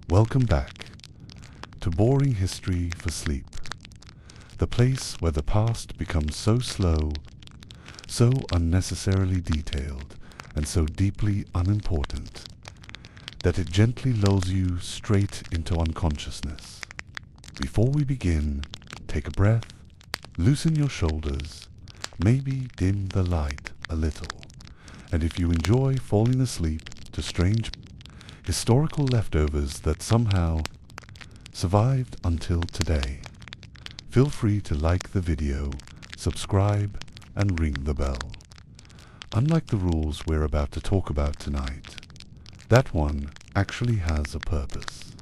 Welcome back to Boring History for Sleep, the place where the past becomes so slow, so unnecessarily detailed, and so deeply unimportant that it gently lulls you straight into unconsciousness. Before we begin, take a breath, loosen your shoulders, maybe dim the light a little, and if you enjoy falling asleep to strange historical leftovers that somehow survived until today, feel free to like the video, subscribe, and ring the bell. Unlike the rules we're about to talk about tonight, that one actually has a purpose.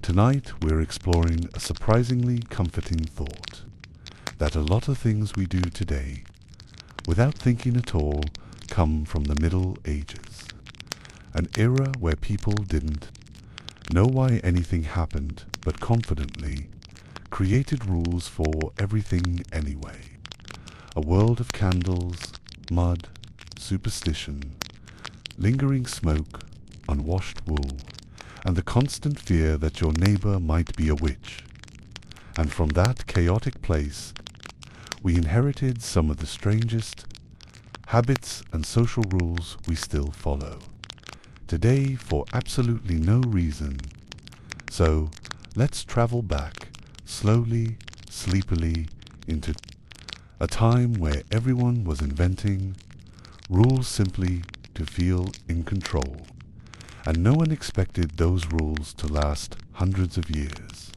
Tonight we're exploring a surprisingly comforting thought, that a lot of things we do today, without thinking at all, come from the Middle Ages, an era where people didn't know why anything happened, but confidently created rules for everything anyway. A world of candles, mud, superstition, lingering smoke, unwashed wool, and the constant fear that your neighbor might be a witch. And from that chaotic place, we inherited some of the strangest habits and social rules we still follow today for absolutely no reason. So let's travel back slowly, sleepily, into a time where everyone was inventing rules simply to feel in control, and no one expected those rules to last hundreds of years.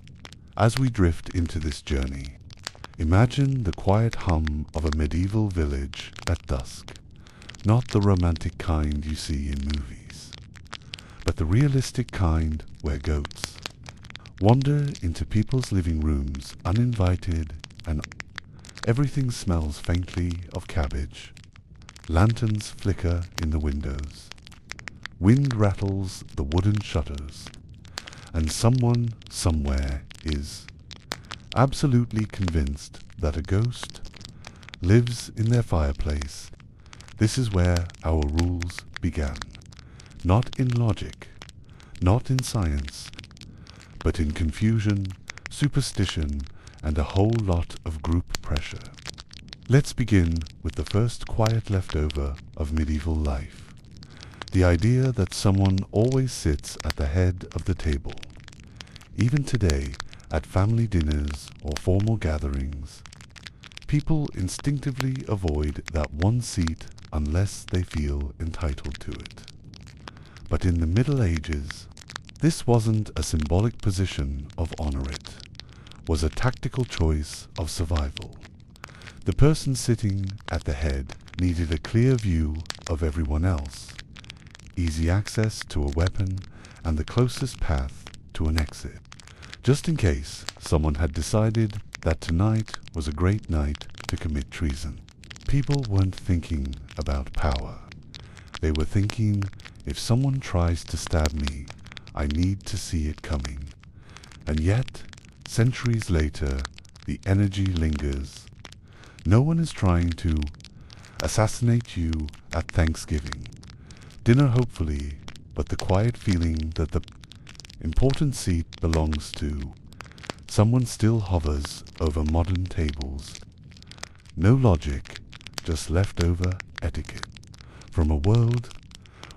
As we drift into this journey, imagine the quiet hum of a medieval village at dusk, not the romantic kind you see in movies, but the realistic kind where goats wander into people's living rooms uninvited and everything smells faintly of cabbage. Lanterns flicker in the windows. Wind rattles the wooden shutters. And someone somewhere is absolutely convinced that a ghost lives in their fireplace. This is where our rules began. Not in logic, not in science, but in confusion, superstition, and a whole lot of group pressure. Let's begin with the first quiet leftover of medieval life. The idea that someone always sits at the head of the table. Even today, at family dinners or formal gatherings, people instinctively avoid that one seat unless they feel entitled to it. But in the Middle Ages, this wasn't a symbolic position of honor, it was a tactical choice of survival. The person sitting at the head needed a clear view of everyone else, easy access to a weapon, and the closest path to an exit, just in case someone had decided that tonight was a great night to commit treason. People weren't thinking about power. They were thinking, if someone tries to stab me, I need to see it coming. And yet, centuries later, the energy lingers. No one is trying to assassinate you at Thanksgiving dinner, hopefully, but the quiet feeling that the important seat belongs to someone still hovers over modern tables. No logic, just leftover etiquette from a world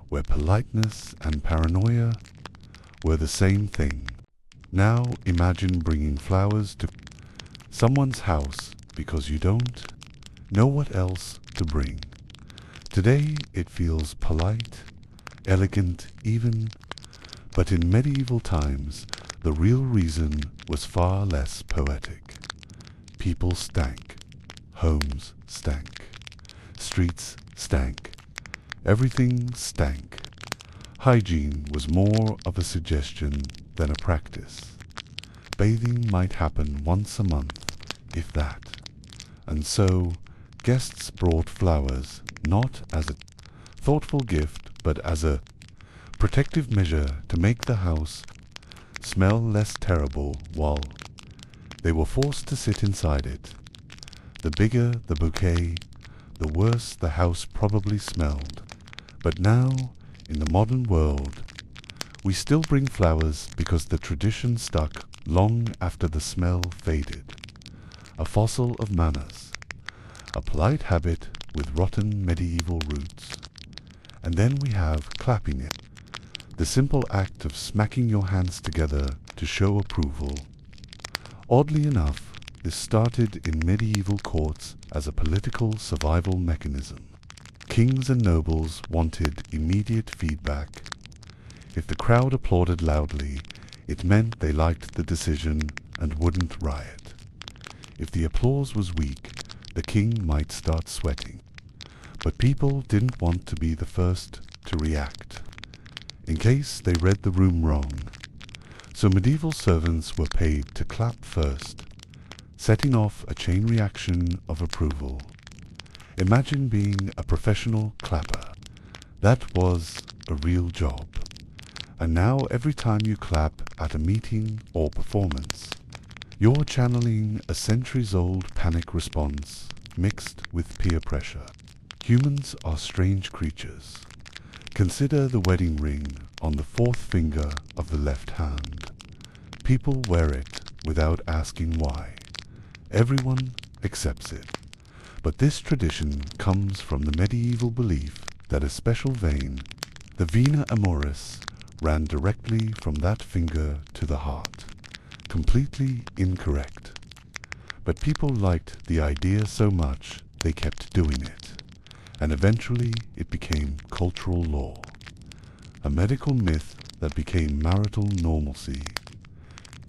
where politeness and paranoia were the same thing. Now imagine bringing flowers to someone's house because you don't know what else to bring. Today it feels polite, elegant even, but in medieval times the real reason was far less poetic. People stank, homes stank, streets stank, everything stank. Hygiene was more of a suggestion than a practice. Bathing might happen once a month, if that. And so, guests brought flowers, not as a thoughtful gift, but as a protective measure to make the house smell less terrible while they were forced to sit inside it. The bigger the bouquet, the worse the house probably smelled. But now, in the modern world, We still bring flowers because the tradition stuck long after the smell faded. A fossil of manners, a polite habit with rotten medieval roots. And then we have clapping it, the simple act of smacking your hands together to show approval. Oddly enough, this started in medieval courts as a political survival mechanism. Kings and nobles wanted immediate feedback. If the crowd applauded loudly, it meant they liked the decision and wouldn't riot. If the applause was weak, the king might start sweating. But people didn't want to be the first to react, in case they read the room wrong. So medieval servants were paid to clap first, setting off a chain reaction of approval. Imagine being a professional clapper. That was a real job. And now every time you clap at a meeting or performance, you're channeling a centuries-old panic response mixed with peer pressure. Humans are strange creatures. Consider the wedding ring on the fourth finger of the left hand. People wear it without asking why. Everyone accepts it. But this tradition comes from the medieval belief that a special vein, the vena amoris, ran directly from that finger to the heart. Completely incorrect. But people liked the idea so much they kept doing it, and eventually it became cultural law, a medical myth that became marital normalcy.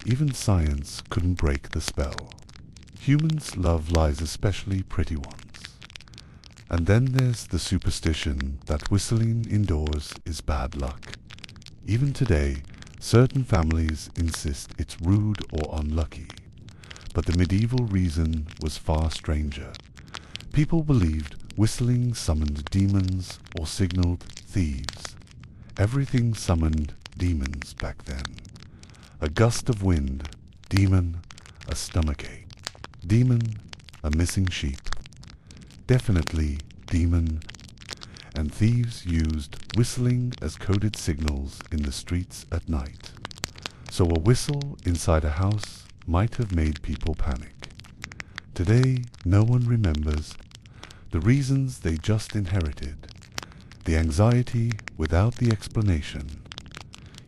Even science couldn't break the spell. Humans love lies, especially pretty ones. And then there's the superstition that whistling indoors is bad luck. Even today, certain families insist it's rude or unlucky. But the medieval reason was far stranger. People believed whistling summoned demons or signaled thieves. Everything summoned demons back then. A gust of wind, demon, a stomachache. Demon, a missing sheep. Definitely demon. And thieves used whistling as coded signals in the streets at night. So a whistle inside a house might have made people panic. Today, no one remembers the reasons they just inherited. The anxiety without the explanation.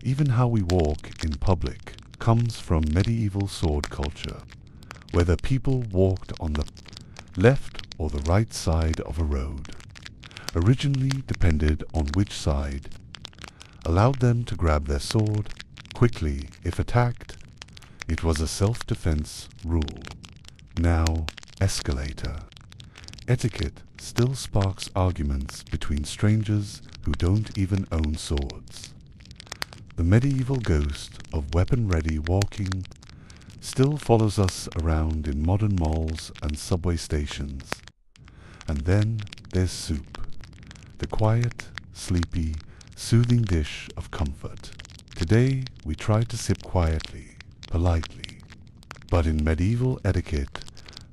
Even how we walk in public comes from medieval sword culture, whether people walked on the left or the right side of a road. Originally depended on which side, allowed them to grab their sword quickly if attacked. It was a self-defense rule. Now, escalator. Etiquette still sparks arguments between strangers who don't even own swords. The medieval ghost of weapon-ready walking still follows us around in modern malls and subway stations. And then there's soup, the quiet, sleepy, soothing dish of comfort. Today we try to sip quietly, politely. But in medieval etiquette,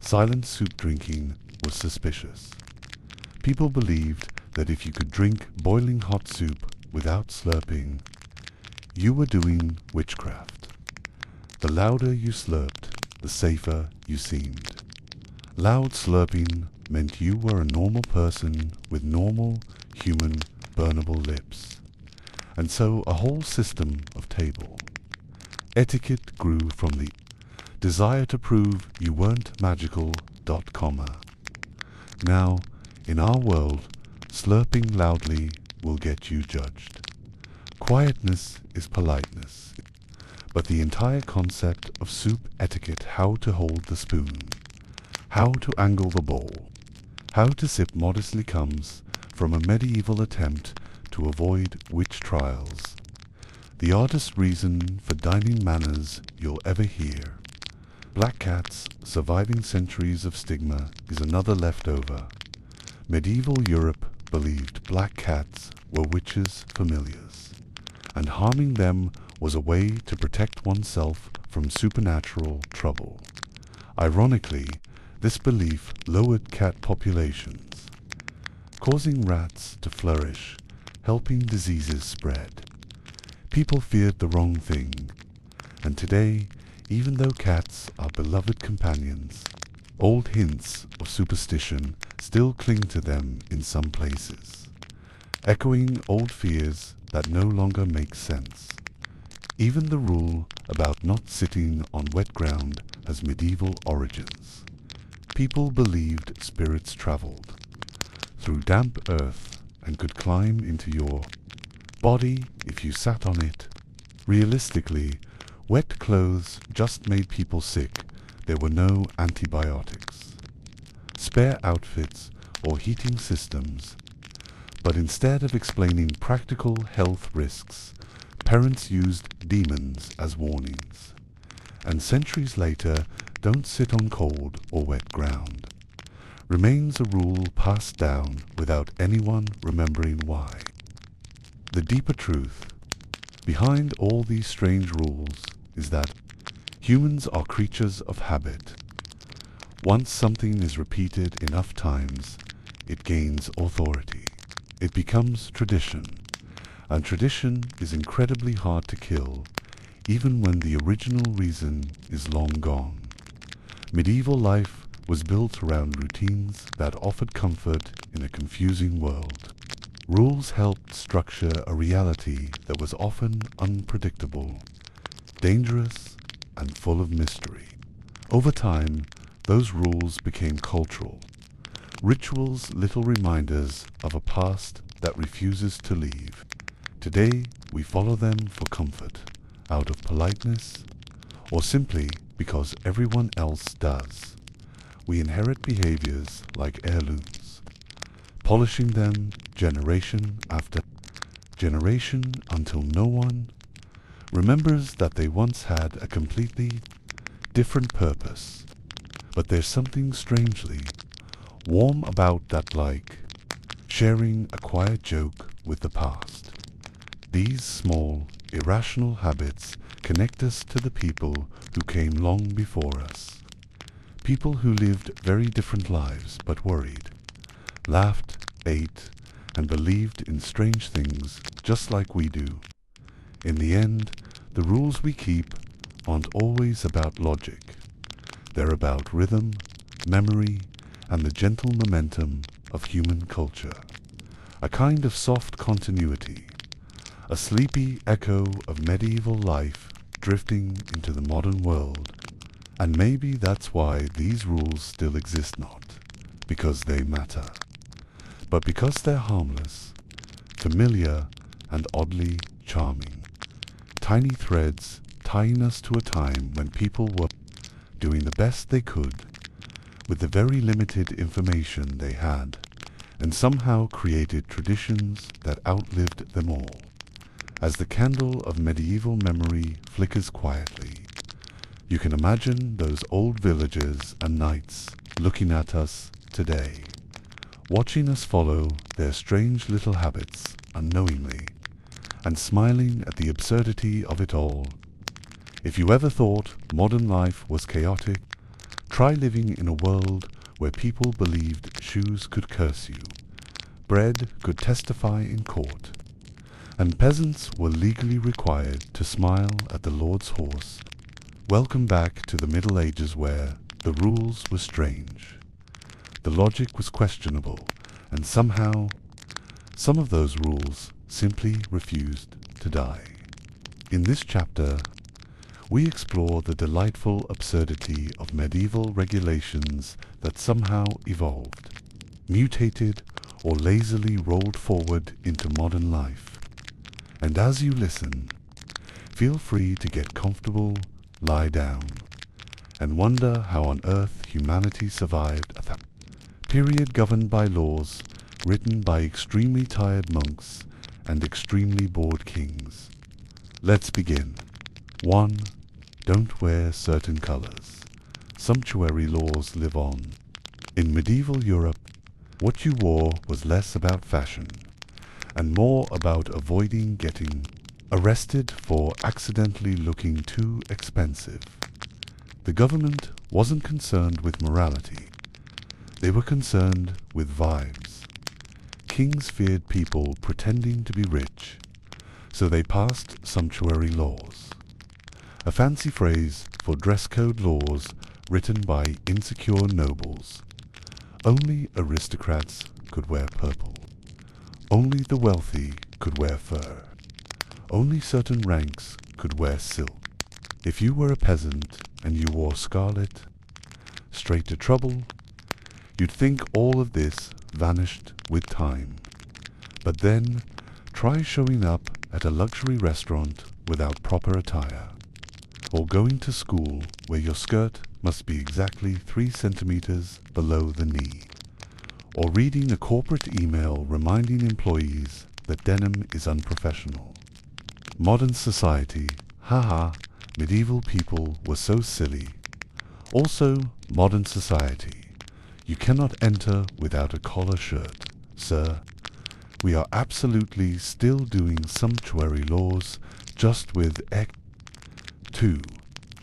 silent soup drinking was suspicious. People believed that if you could drink boiling hot soup without slurping, you were doing witchcraft. The louder you slurped, the safer you seemed. Loud slurping meant you were a normal person with normal, human, burnable lips. And so a whole system of table. Etiquette grew from the desire to prove you weren't magical ... Now, in our world, slurping loudly will get you judged. Quietness is politeness. But the entire concept of soup etiquette, how to hold the spoon, how to angle the bowl, how to sip modestly, comes from a medieval attempt to avoid witch trials. The oddest reason for dining manners you'll ever hear. Black cats surviving centuries of stigma is another leftover. Medieval Europe believed black cats were witches' familiars, and harming them was a way to protect oneself from supernatural trouble. Ironically, this belief lowered cat populations, causing rats to flourish, helping diseases spread. People feared the wrong thing, and today, even though cats are beloved companions, old hints of superstition still cling to them in some places, echoing old fears that no longer make sense. Even the rule about not sitting on wet ground has medieval origins. People believed spirits traveled through damp earth and could climb into your body if you sat on it. Realistically, wet clothes just made people sick. There were no antibiotics, spare outfits, or heating systems. But instead of explaining practical health risks, parents used demons as warnings. And centuries later, don't sit on cold or wet ground remains a rule passed down without anyone remembering why. The deeper truth behind all these strange rules is that humans are creatures of habit. Once something is repeated enough times, it gains authority. It becomes tradition, and tradition is incredibly hard to kill, even when the original reason is long gone. Medieval life was built around routines that offered comfort in a confusing world. Rules helped structure a reality that was often unpredictable, dangerous, and full of mystery. Over time, those rules became cultural, rituals, little reminders of a past that refuses to leave. Today, we follow them for comfort, out of politeness, or simply because everyone else does. We inherit behaviors like heirlooms, polishing them generation after generation until no one remembers that they once had a completely different purpose. But there's something strangely warm about that, like sharing a quiet joke with the past. These small, irrational habits connect us to the people who came long before us. People who lived very different lives but worried, laughed, ate, and believed in strange things just like we do. In the end, the rules we keep aren't always about logic. They're about rhythm, memory, and the gentle momentum of human culture. A kind of soft continuity, a sleepy echo of medieval life drifting into the modern world. And maybe that's why these rules still exist, not because they matter, but because they're harmless, familiar, and oddly charming. Tiny threads tying us to a time when people were doing the best they could with the very limited information they had, and somehow created traditions that outlived them all. As the candle of medieval memory flickers quietly, you can imagine those old villagers and knights looking at us today, watching us follow their strange little habits unknowingly, and smiling at the absurdity of it all. If you ever thought modern life was chaotic, try living in a world where people believed shoes could curse you, bread could testify in court, and peasants were legally required to smile at the Lord's horse. Welcome back to the Middle Ages, where the rules were strange, the logic was questionable, and somehow some of those rules simply refused to die. In this chapter, we explore the delightful absurdity of medieval regulations that somehow evolved, mutated, or lazily rolled forward into modern life. And as you listen, feel free to get comfortable, lie down, and wonder how on earth humanity survived a period governed by laws written by extremely tired monks and extremely bored kings. Let's begin. 1. Don't wear certain colors. Sumptuary laws live on. In medieval Europe, what you wore was less about fashion and more about avoiding getting arrested for accidentally looking too expensive. The government wasn't concerned with morality. They were concerned with vibes. Kings feared people pretending to be rich, So they passed sumptuary laws, a fancy phrase for dress code laws written by insecure nobles. Only aristocrats could wear purple. Only the wealthy could wear fur. Only certain ranks could wear silk. If you were a peasant and you wore scarlet, straight to trouble. You'd think all of this vanished with time. But then, try showing up at a luxury restaurant without proper attire, or going to school where your skirt must be exactly 3 centimeters below the knee, or reading a corporate email reminding employees that denim is unprofessional. Modern society, haha, medieval people were so silly. Also, modern society, you cannot enter without a collar shirt, sir. We are absolutely still doing sumptuary laws, just with 2.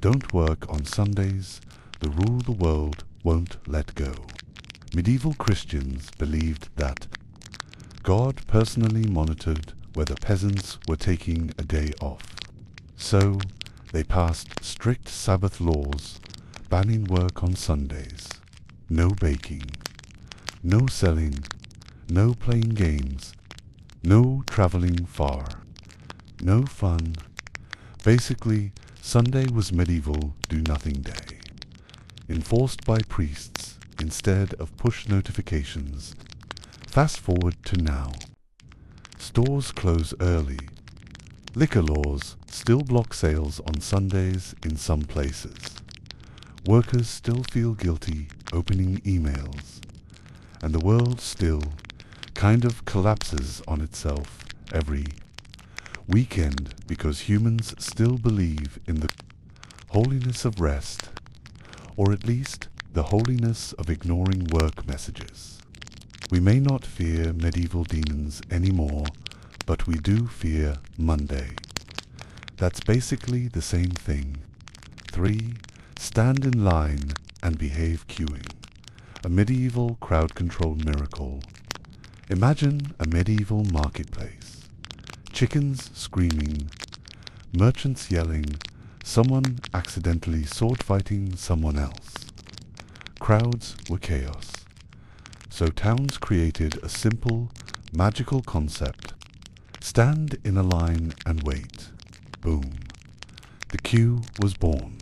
Don't work on Sundays, the rule the world won't let go. Medieval Christians believed that God personally monitored whether peasants were taking a day off. So, they passed strict Sabbath laws, banning work on Sundays. No baking, no selling, no playing games, no traveling far, no fun. Basically, Sunday was medieval do-nothing day, enforced by priests instead of push notifications. Fast forward to now. Stores close early. Liquor laws still block sales on Sundays in some places. Workers still feel guilty opening emails, and the world still kind of collapses on itself every weekend because humans still believe in the holiness of rest, or at least the holiness of ignoring work messages. We may not fear medieval demons anymore, but we do fear Monday. That's basically the same thing. 3. Stand in line and behave queuing. A medieval crowd control miracle. Imagine a medieval marketplace. Chickens screaming, merchants yelling, someone accidentally sword fighting someone else. Crowds were chaos. So towns created a simple, magical concept. Stand in a line and wait. Boom. The queue was born.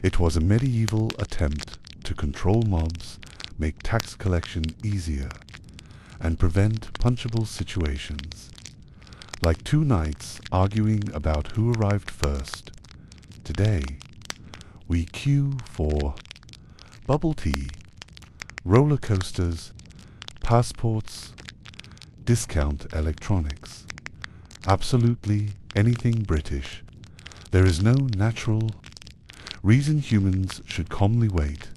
It was a medieval attempt to control mobs, make tax collection easier, and prevent punchable situations. Like 2 knights arguing about who arrived first. Today, we queue for bubble tea, roller coasters, passports, discount electronics. Absolutely anything British. There is no natural reason humans should calmly wait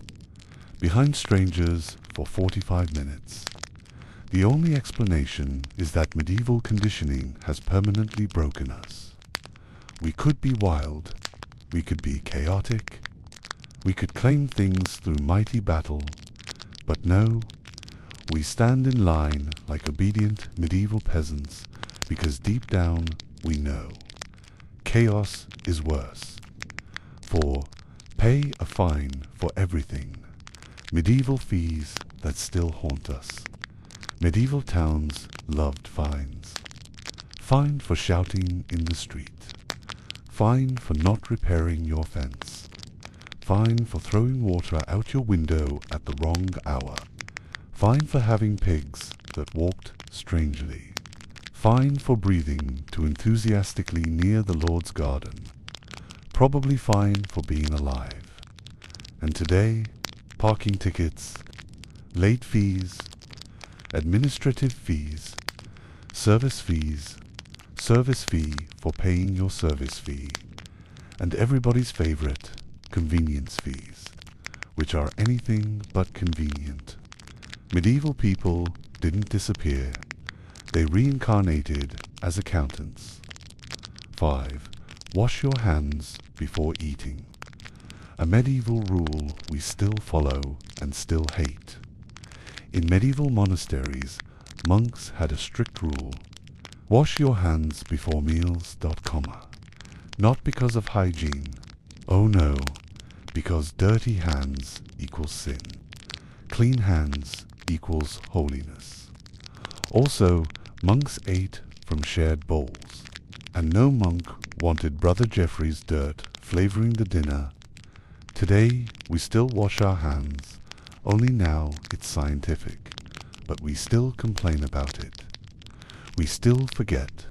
behind strangers for 45 minutes. The only explanation is that medieval conditioning has permanently broken us. We could be wild, we could be chaotic, we could claim things through mighty battle, but no, we stand in line like obedient medieval peasants because deep down we know chaos is worse. For pay a fine for everything. Medieval fees that still haunt us. Medieval towns loved fines. Fine for shouting in the street. Fine for not repairing your fence. Fine for throwing water out your window at the wrong hour. Fine for having pigs that walked strangely. Fine for breathing too enthusiastically near the Lord's garden. Probably fine for being alive. And today, parking tickets, late fees, administrative fees, service fee for paying your service fee, and everybody's favorite, convenience fees, which are anything but convenient. Medieval people didn't disappear. They reincarnated as accountants. 5. Wash your hands before eating. A medieval rule we still follow and still hate. In medieval monasteries, monks had a strict rule. Wash your hands before meals. Not because of hygiene. Oh no, because dirty hands equals sin. Clean hands equals holiness. Also, monks ate from shared bowls, and no monk wanted Brother Geoffrey's dirt flavoring the dinner. Today, we still wash our hands, only now it's scientific, but we still complain about it. We still forget.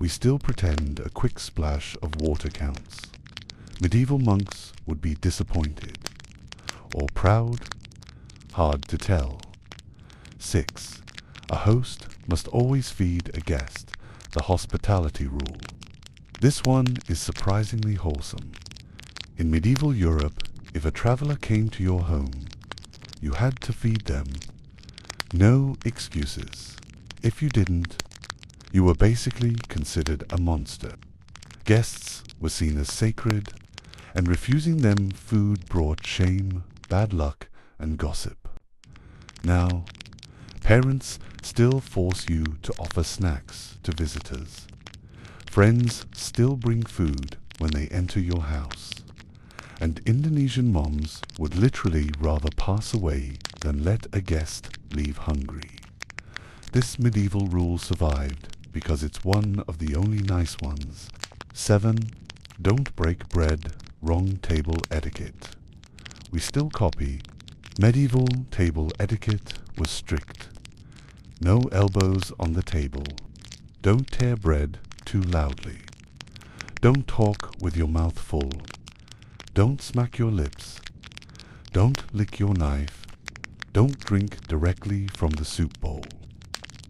We still pretend a quick splash of water counts. Medieval monks would be disappointed. Or proud? Hard to tell. 6. A host must always feed a guest, the hospitality rule. This one is surprisingly wholesome. In medieval Europe, if a traveler came to your home, you had to feed them. No excuses. If you didn't, you were basically considered a monster. Guests were seen as sacred, and refusing them food brought shame, bad luck, and gossip. Now, parents still force you to offer snacks to visitors. Friends still bring food when they enter your house. And Indonesian moms would literally rather pass away than let a guest leave hungry. This medieval rule survived because it's one of the only nice ones. 7. Don't break bread. Wrong table etiquette. We still copy. Medieval table etiquette was strict. No elbows on the table. Don't tear bread too loudly. Don't talk with your mouth full. Don't smack your lips. Don't lick your knife. Don't drink directly from the soup bowl.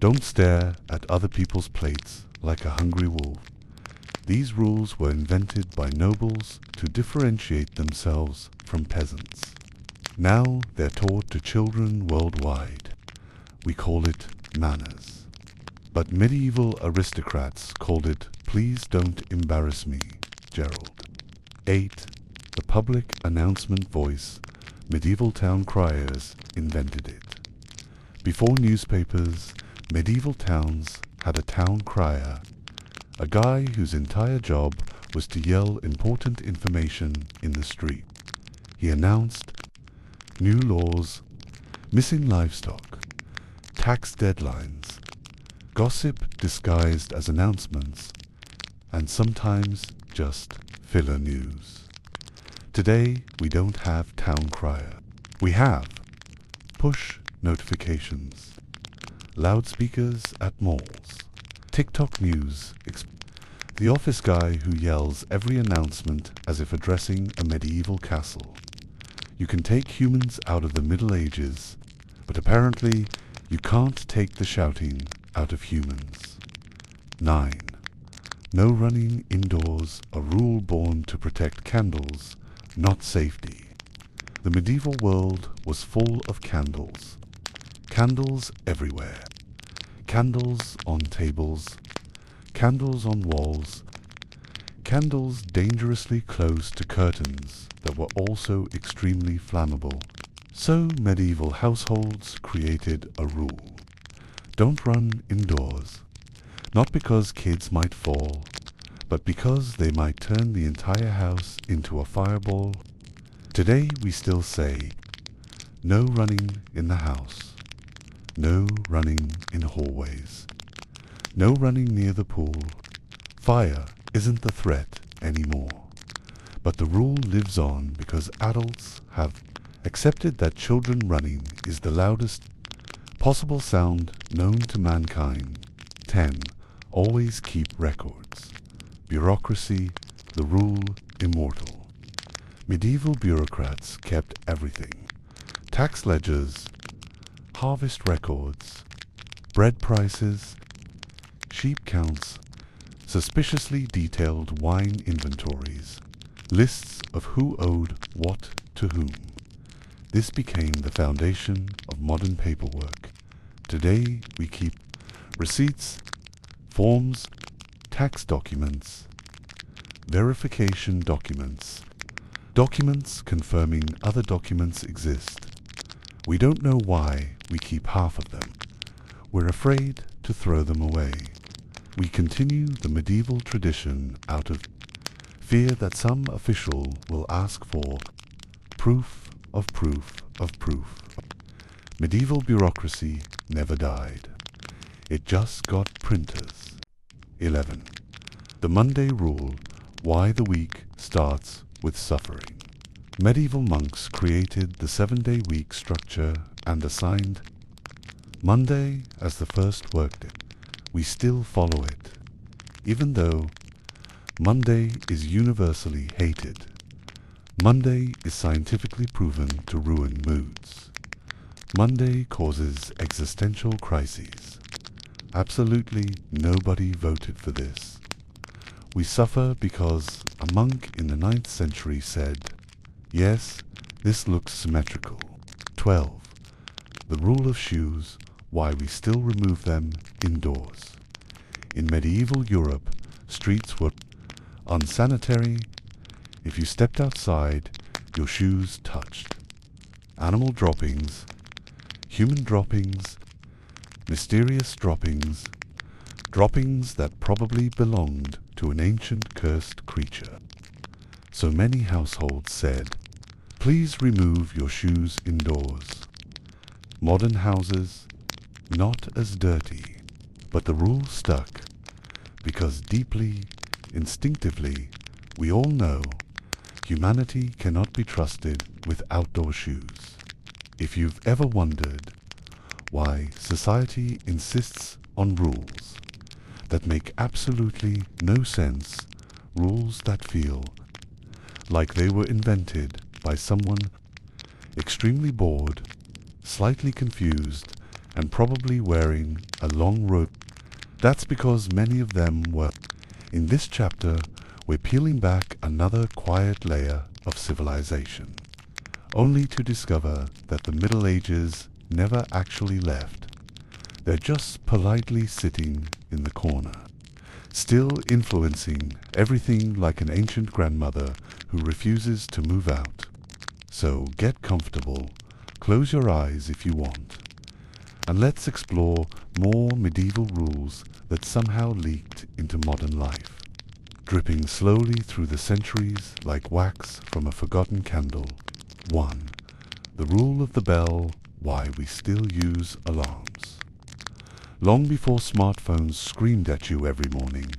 Don't stare at other people's plates like a hungry wolf. These rules were invented by nobles to differentiate themselves from peasants. Now they're taught to children worldwide. We call it manners. But medieval aristocrats called it "Please don't embarrass me, Gerald." 8. The public announcement voice. Medieval town criers invented it. Before newspapers, medieval towns had a town crier, a guy whose entire job was to yell important information in the street. He announced new laws, missing livestock, tax deadlines, gossip disguised as announcements, and sometimes just filler news. Today, we don't have town crier. We have push notifications, loudspeakers at malls, TikTok news, the office guy who yells every announcement as if addressing a medieval castle. You can take humans out of the Middle Ages, but apparently you can't take the shouting out of humans. 9. No running indoors, a rule born to protect candles, not safety. The medieval world was full of candles. Candles everywhere. Candles on tables. Candles on walls. Candles dangerously close to curtains that were also extremely flammable. So medieval households created a rule. Don't run indoors. Not because kids might fall, but because they might turn the entire house into a fireball. Today we still say, no running in the house. No running in hallways. No running near the pool. Fire isn't the threat anymore. But the rule lives on because adults have accepted that children running is the loudest possible sound known to mankind. 10. Always keep records. Bureaucracy, the rule immortal. Medieval bureaucrats kept everything. Tax ledgers, harvest records, bread prices, sheep counts, suspiciously detailed wine inventories, lists of who owed what to whom. This became the foundation of modern paperwork. Today we keep receipts, forms, tax documents, verification documents, documents confirming other documents exist. We don't know why we keep half of them. We're afraid to throw them away. We continue the medieval tradition out of fear that some official will ask for proof of proof of proof. Medieval bureaucracy never died. It just got printers. 11. The Monday rule, why the week starts with suffering. Medieval monks created the 7-day week structure and assigned Monday as the first workday. We still follow it, even though Monday is universally hated. Monday is scientifically proven to ruin moods. Monday causes existential crises. Absolutely nobody voted for this. We suffer because a monk in the 9th century said, "Yes, this looks symmetrical." 12. The rule of shoes, why we still remove them indoors. In medieval Europe, streets were unsanitary. If you stepped outside, your shoes touched. Animal droppings, human droppings, mysterious droppings, droppings that probably belonged to an ancient cursed creature. So many households said, "Please remove your shoes indoors." Modern houses, not as dirty, but the rule stuck, because deeply, instinctively, we all know humanity cannot be trusted with outdoor shoes. If you've ever wondered why society insists on rules that make absolutely no sense, rules that feel like they were invented by someone extremely bored, slightly confused, and probably wearing a long robe, that's because many of them were. In this chapter, we're peeling back another quiet layer of civilization, only to discover that the Middle Ages never actually left. They're just politely sitting in the corner, still influencing everything like an ancient grandmother who refuses to move out. So get comfortable, close your eyes if you want, and let's explore more medieval rules that somehow leaked into modern life, dripping slowly through the centuries like wax from a forgotten candle. 1. The rule of the bell, why we still use alarms. Long before smartphones screamed at you every morning,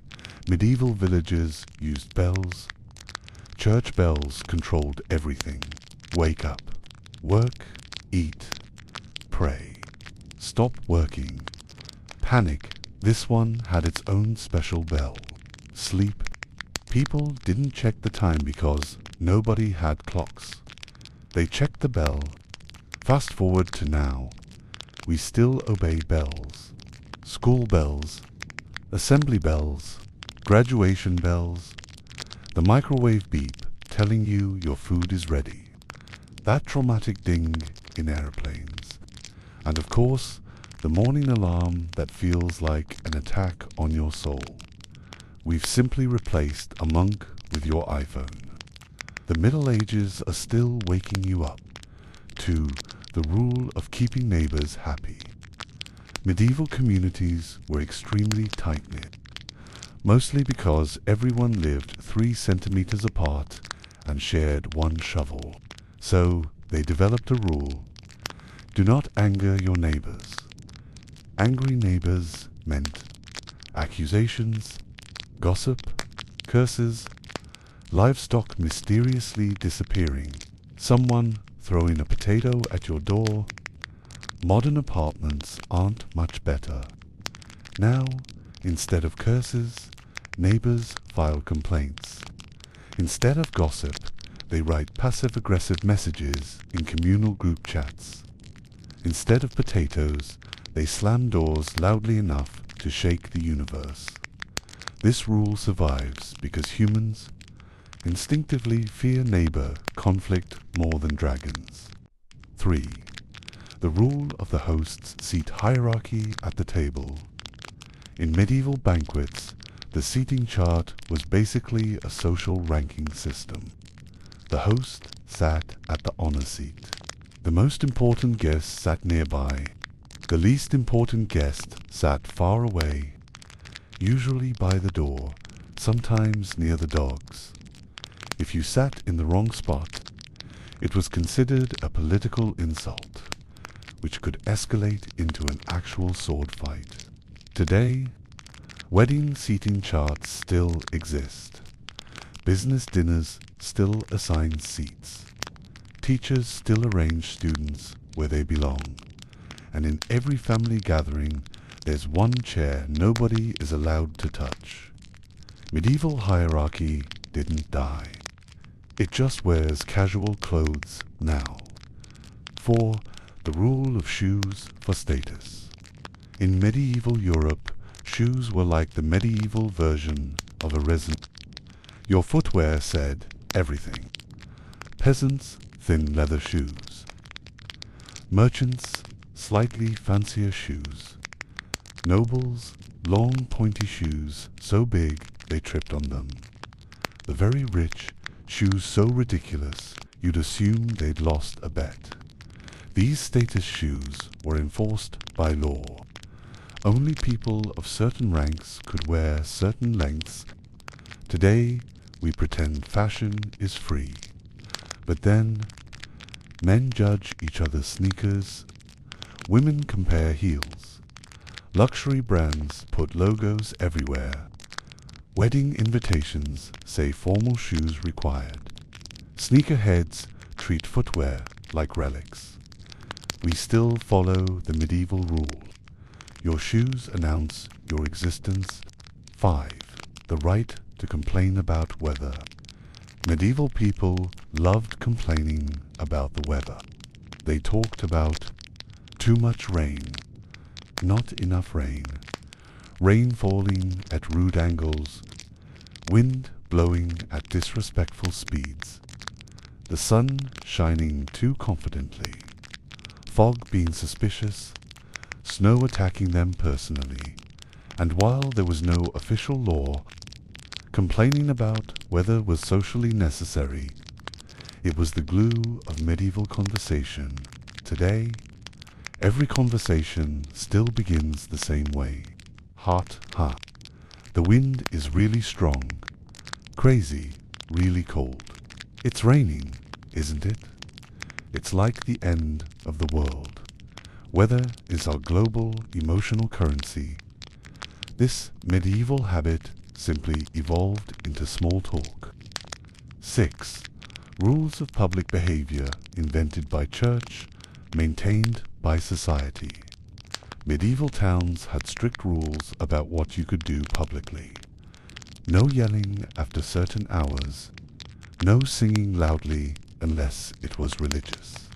medieval villages used bells. Church bells controlled everything. Wake up, work, eat, pray, stop working, panic. This one had its own special bell. Sleep. People didn't check the time because nobody had clocks. They checked the bell. Fast forward to now. We still obey bells. School bells, assembly bells, graduation bells, the microwave beep telling you your food is ready, that traumatic ding in airplanes, and of course, the morning alarm that feels like an attack on your soul. We've simply replaced a monk with your iPhone. The Middle Ages are still waking you up to the rule of keeping neighbors happy. Medieval communities were extremely tight-knit, mostly because everyone lived 3 centimeters apart and shared one shovel. So they developed a rule: do not anger your neighbors. Angry neighbors meant accusations, gossip, curses, livestock mysteriously disappearing, someone throwing a potato at your door. Modern apartments aren't much better. Now, instead of curses, neighbors file complaints. Instead of gossip, they write passive-aggressive messages in communal group chats. Instead of potatoes, they slam doors loudly enough to shake the universe. This rule survives because humans instinctively fear neighbor conflict more than dragons. 3. The rule of the host's seat hierarchy at the table. In medieval banquets, the seating chart was basically a social ranking system. The host sat at the honor seat. The most important guest sat nearby. The least important guest sat far away. usually by the door, sometimes near the dogs. If you sat in the wrong spot, it was considered a political insult, which could escalate into an actual sword fight. Today, wedding seating charts still exist. Business dinners still assign seats. Teachers still arrange students where they belong. And in every family gathering, there's one chair nobody is allowed to touch. Medieval hierarchy didn't die. It just wears casual clothes now. 4. The rule of shoes for status. In medieval Europe, shoes were like the medieval version of a resin. Your footwear said everything. Peasants, thin leather shoes. Merchants, slightly fancier shoes. Nobles, long pointy shoes so big they tripped on them. The very rich, shoes so ridiculous you'd assume they'd lost a bet. These status shoes were enforced by law. Only people of certain ranks could wear certain lengths. Today, we pretend fashion is free. But then, men judge each other's sneakers. Women compare heels. Luxury brands put logos everywhere. Wedding invitations say formal shoes required. Sneakerheads treat footwear like relics. We still follow the medieval rule. Your shoes announce your existence. 5. The right to complain about weather. Medieval people loved complaining about the weather. They talked about too much rain, not enough rain, rain falling at rude angles, wind blowing at disrespectful speeds, the sun shining too confidently, fog being suspicious, snow attacking them personally, and while there was no official law, complaining about weather was socially necessary. It was the glue of medieval conversation. Today, every conversation still begins the same way. Hot, hot. The wind is really strong. Crazy, really cold. It's raining, isn't it? It's like the end of the world. Weather is our global emotional currency. This medieval habit simply evolved into small talk. 6. Rules of public behavior invented by church, maintained by society. Medieval towns had strict rules about what you could do publicly. No yelling after certain hours. No singing loudly unless it was religious.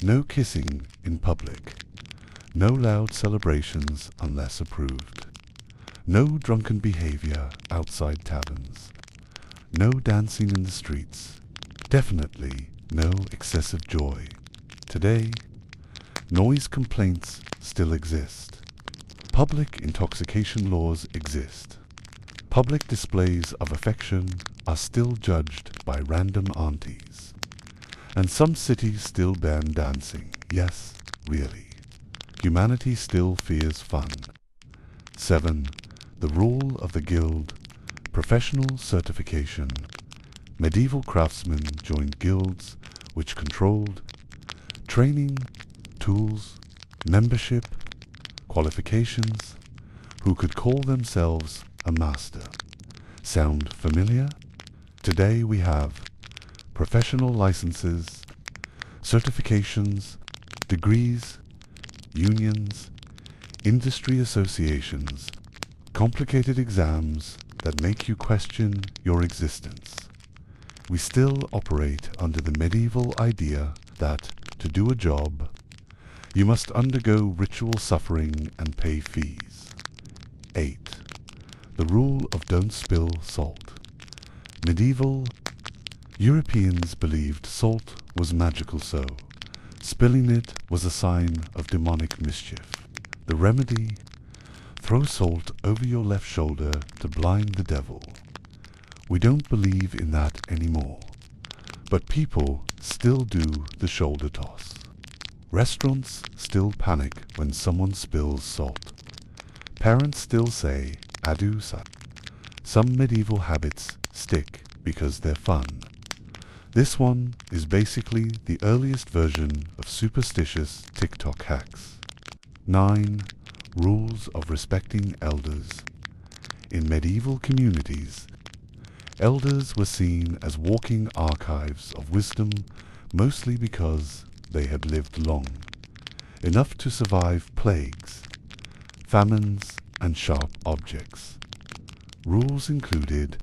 No kissing in public. No loud celebrations unless approved. No drunken behavior outside taverns. No dancing in the streets. Definitely no excessive joy. Today, noise complaints still exist. Public intoxication laws exist. Public displays of affection are still judged by random aunties. And some cities still ban dancing. Yes, really. Humanity still fears fun. 7. The rule of the guild. Professional certification. Medieval craftsmen joined guilds which controlled training, tools, membership, qualifications, who could call themselves a master. Sound familiar? Today we have professional licenses, certifications, degrees, unions, industry associations, complicated exams that make you question your existence. We still operate under the medieval idea that, to do a job, you must undergo ritual suffering and pay fees. 8. The rule of don't spill salt. Medieval Europeans believed salt was magical, so spilling it was a sign of demonic mischief. The remedy: throw salt over your left shoulder to blind the devil. We don't believe in that anymore, but people still do the shoulder toss. Restaurants still panic when someone spills salt. Parents still say, adu sa. Some medieval habits stick because they're fun. This one is basically the earliest version of superstitious TikTok hacks. 9. Rules of respecting elders. In medieval communities, elders were seen as walking archives of wisdom, mostly because they had lived long, enough to survive plagues, famines, and sharp objects. Rules included: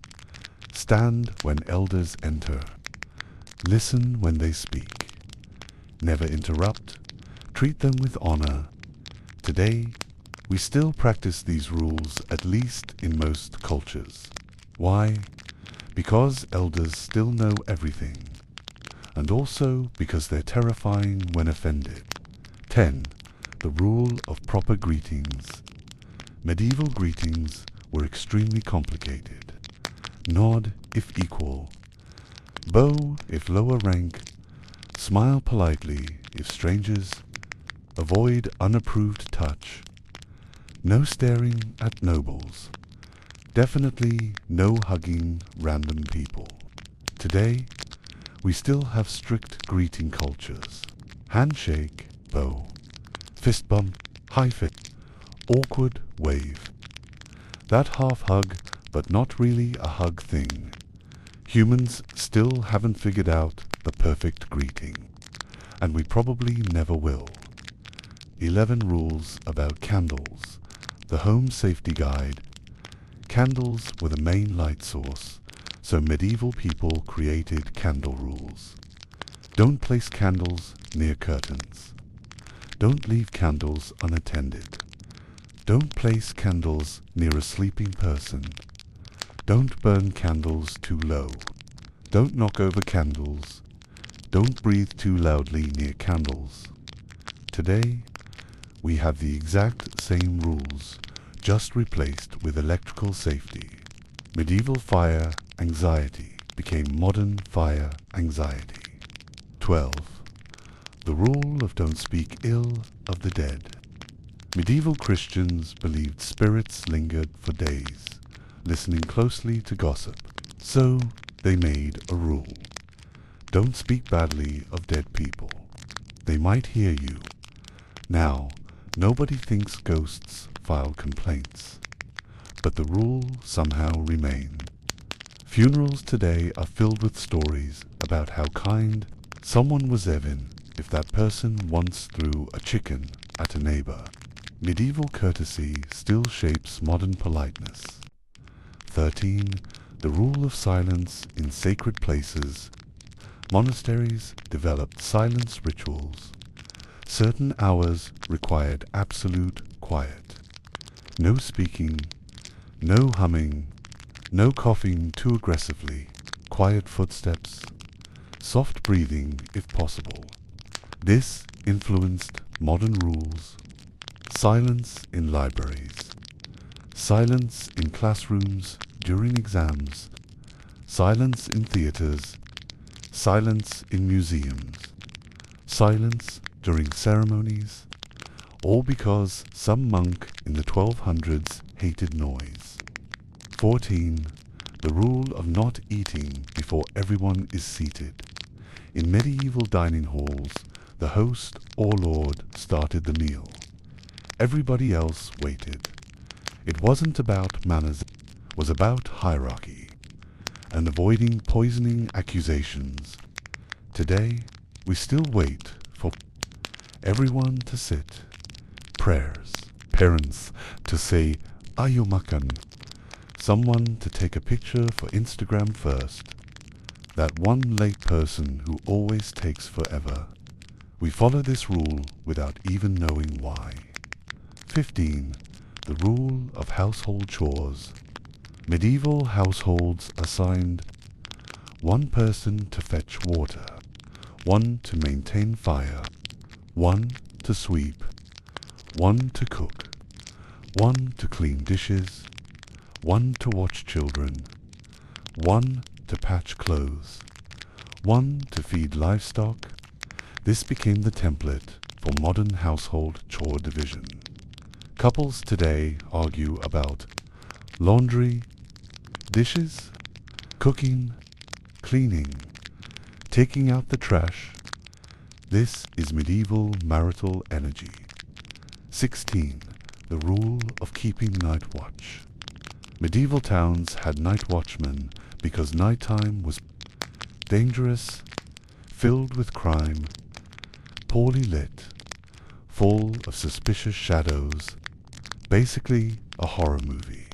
stand when elders enter, listen when they speak, never interrupt, treat them with honor. Today, we still practice these rules, at least in most cultures. Why? Because elders still know everything, and also because they're terrifying when offended. 10. The rule of proper greetings. Medieval greetings were extremely complicated. Nod if equal, bow if lower rank, smile politely if strangers, avoid unapproved touch, no staring at nobles, definitely no hugging random people. Today, we still have strict greeting cultures. Handshake, bow, fist bump, high fit, awkward wave. That half hug, but not really a hug thing. Humans still haven't figured out the perfect greeting, and we probably never will. 11 rules about candles. The Home Safety Guide. Candles were the main light source, so medieval people created candle rules. Don't place candles near curtains. Don't leave candles unattended. Don't place candles near a sleeping person. Don't burn candles too low. Don't knock over candles. Don't breathe too loudly near candles. Today, we have the exact same rules, just replaced with electrical safety. Medieval fire anxiety became modern fire anxiety. 12. The rule of don't speak ill of the dead. Medieval Christians believed spirits lingered for days, listening closely to gossip. So they made a rule. Don't speak badly of dead people. They might hear you. Now, nobody thinks ghosts file complaints, but the rule somehow remained. Funerals today are filled with stories about how kind someone was even if that person once threw a chicken at a neighbor. Medieval courtesy still shapes modern politeness. 13. The rule of silence in sacred places. Monasteries developed silence rituals. Certain hours required absolute quiet. No speaking, no humming, no coughing too aggressively, quiet footsteps, soft breathing if possible. This influenced modern rules. Silence in libraries. Silence in classrooms during exams. Silence in theaters. Silence in museums. Silence during ceremonies. All because some monk in the 1200s hated noise. 14. The rule of not eating before everyone is seated. In medieval dining halls, the host or lord started the meal. Everybody else waited. It wasn't about manners, it was about hierarchy and avoiding poisoning accusations. Today, we still wait for everyone to sit, prayers, parents to say "Ayo makan," someone to take a picture for Instagram first, that one late person who always takes forever. We follow this rule without even knowing why. 15. The rule of household chores. Medieval households assigned one person to fetch water, one to maintain fire, one to sweep, one to cook, one to clean dishes, one to watch children, one to patch clothes, one to feed livestock. This became the template for modern household chore division. Couples today argue about laundry, dishes, cooking, cleaning, taking out the trash. This is medieval marital energy. 16. The rule of keeping night watch. Medieval towns had night watchmen because nighttime was dangerous, filled with crime, poorly lit, full of suspicious shadows, basically a horror movie.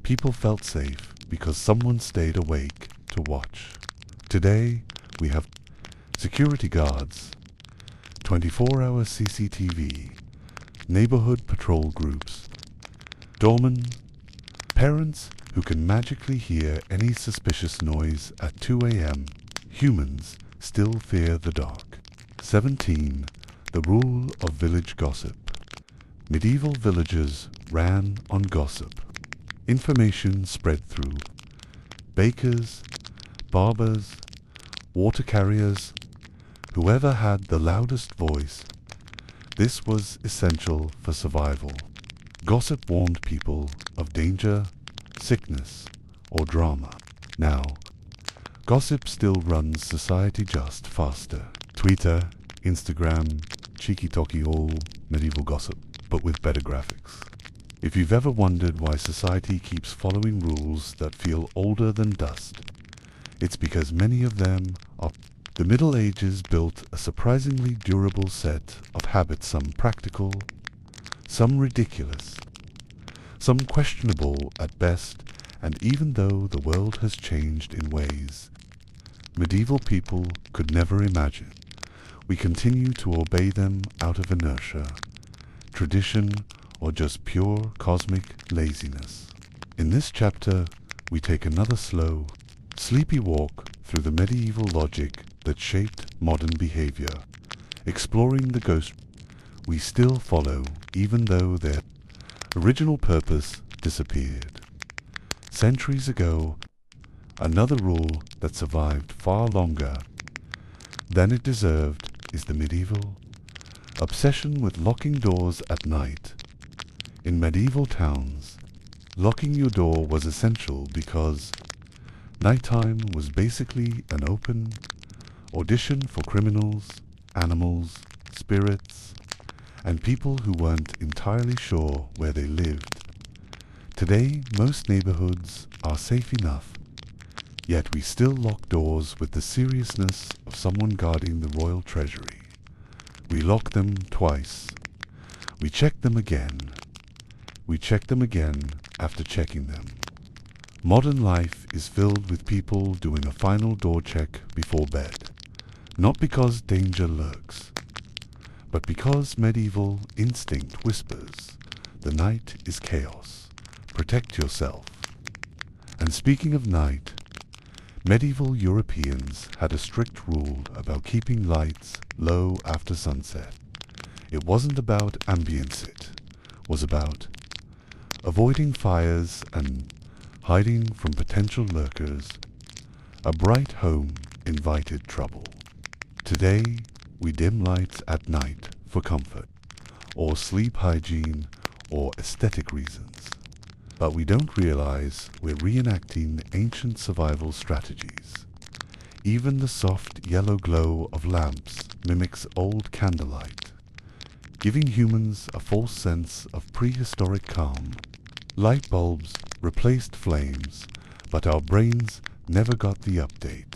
People felt safe because someone stayed awake to watch. Today, we have security guards, 24-hour CCTV, neighborhood patrol groups, doormen, parents who can magically hear any suspicious noise at 2 a.m. Humans still fear the dark. 17. The rule of village gossip. Medieval villages ran on gossip. Information spread through bakers, barbers, water carriers, whoever had the loudest voice. This was essential for survival. Gossip warned people of danger, sickness, or drama. Now, gossip still runs society just faster. Twitter, Instagram, cheeky talky all medieval gossip, but with better graphics. If you've ever wondered why society keeps following rules that feel older than dust, it's because many of them are. The Middle Ages built a surprisingly durable set of habits, some practical, some ridiculous, some questionable at best, and even though the world has changed in ways medieval people could never imagine, we continue to obey them out of inertia, tradition, or just pure cosmic laziness. In this chapter, we take another slow, sleepy walk through the medieval logic that shaped modern behavior, exploring the ghost we still follow even though their original purpose disappeared. Centuries ago, another rule that survived far longer than it deserved is the medieval obsession with locking doors at night. In medieval towns, locking your door was essential because nighttime was basically an open audition for criminals, animals, spirits, and people who weren't entirely sure where they lived. Today, most neighborhoods are safe enough, yet we still lock doors with the seriousness of someone guarding the royal treasury. We lock them twice. We check them again. We check them again after checking them. Modern life is filled with people doing a final door check before bed, not because danger lurks, but because medieval instinct whispers, the night is chaos. Protect yourself. And speaking of night, medieval Europeans had a strict rule about keeping lights low after sunset. It wasn't about ambience, it was about avoiding fires and hiding from potential lurkers. A bright home invited trouble. Today, we dim lights at night for comfort, or sleep hygiene, or aesthetic reasons. But we don't realize we're reenacting ancient survival strategies. Even the soft yellow glow of lamps mimics old candlelight, giving humans a false sense of prehistoric calm. Light bulbs replaced flames, but our brains never got the update.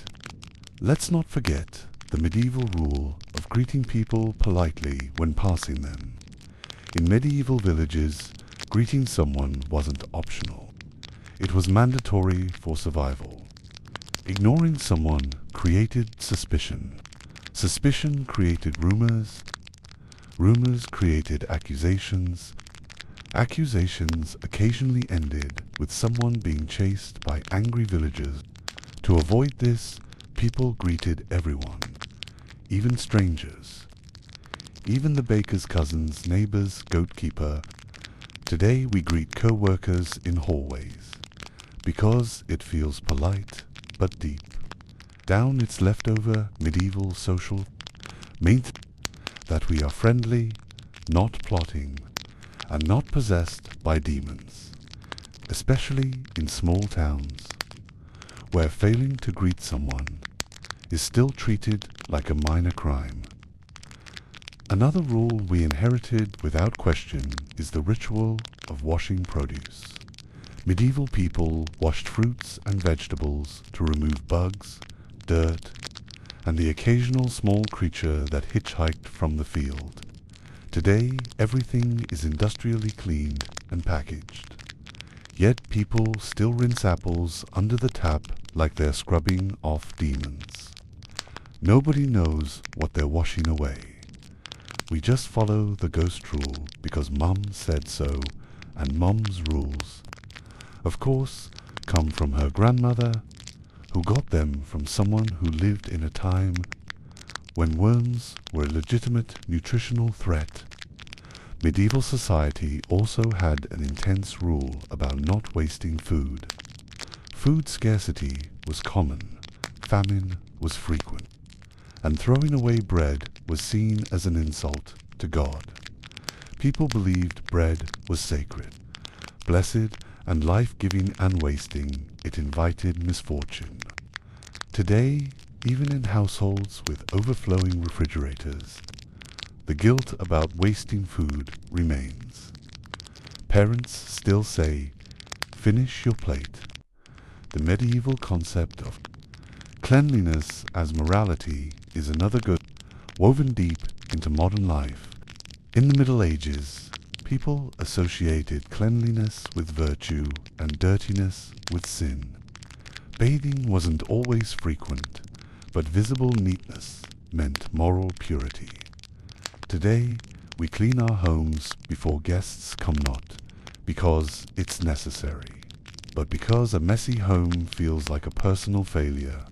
Let's not forget the medieval rule of greeting people politely when passing them. In medieval villages, greeting someone wasn't optional. It was mandatory for survival. Ignoring someone created suspicion. Suspicion created rumors. Rumors created accusations. Accusations occasionally ended with someone being chased by angry villagers. To avoid this, people greeted everyone, even strangers, even the baker's cousins, neighbors, goatkeeper. Today we greet co-workers in hallways, because it feels polite but deep. Down its leftover medieval social meant that we are friendly, not plotting, and not possessed by demons. especially in small towns, where failing to greet someone is still treated like a minor crime. Another rule we inherited without question is the ritual of washing produce. Medieval people washed fruits and vegetables to remove bugs, dirt, and the occasional small creature that hitchhiked from the field. Today, everything is industrially cleaned and packaged. Yet people still rinse apples under the tap like they're scrubbing off demons. Nobody knows what they're washing away. We just follow the ghost rule because Mum said so, and Mum's rules, of course, come from her grandmother, who got them from someone who lived in a time when worms were a legitimate nutritional threat. Medieval society also had an intense rule about not wasting food. Food scarcity was common, famine was frequent, and throwing away bread was seen as an insult to God. People believed bread was sacred, blessed, and life-giving, and wasting it invited misfortune. Today, even in households with overflowing refrigerators, the guilt about wasting food remains. Parents still say, "Finish your plate." The medieval concept of cleanliness as morality is another good, woven deep into modern life. In the Middle Ages, people associated cleanliness with virtue and dirtiness with sin. Bathing wasn't always frequent, but visible neatness meant moral purity. Today, we clean our homes before guests come not, because it's necessary, but because a messy home feels like a personal failure.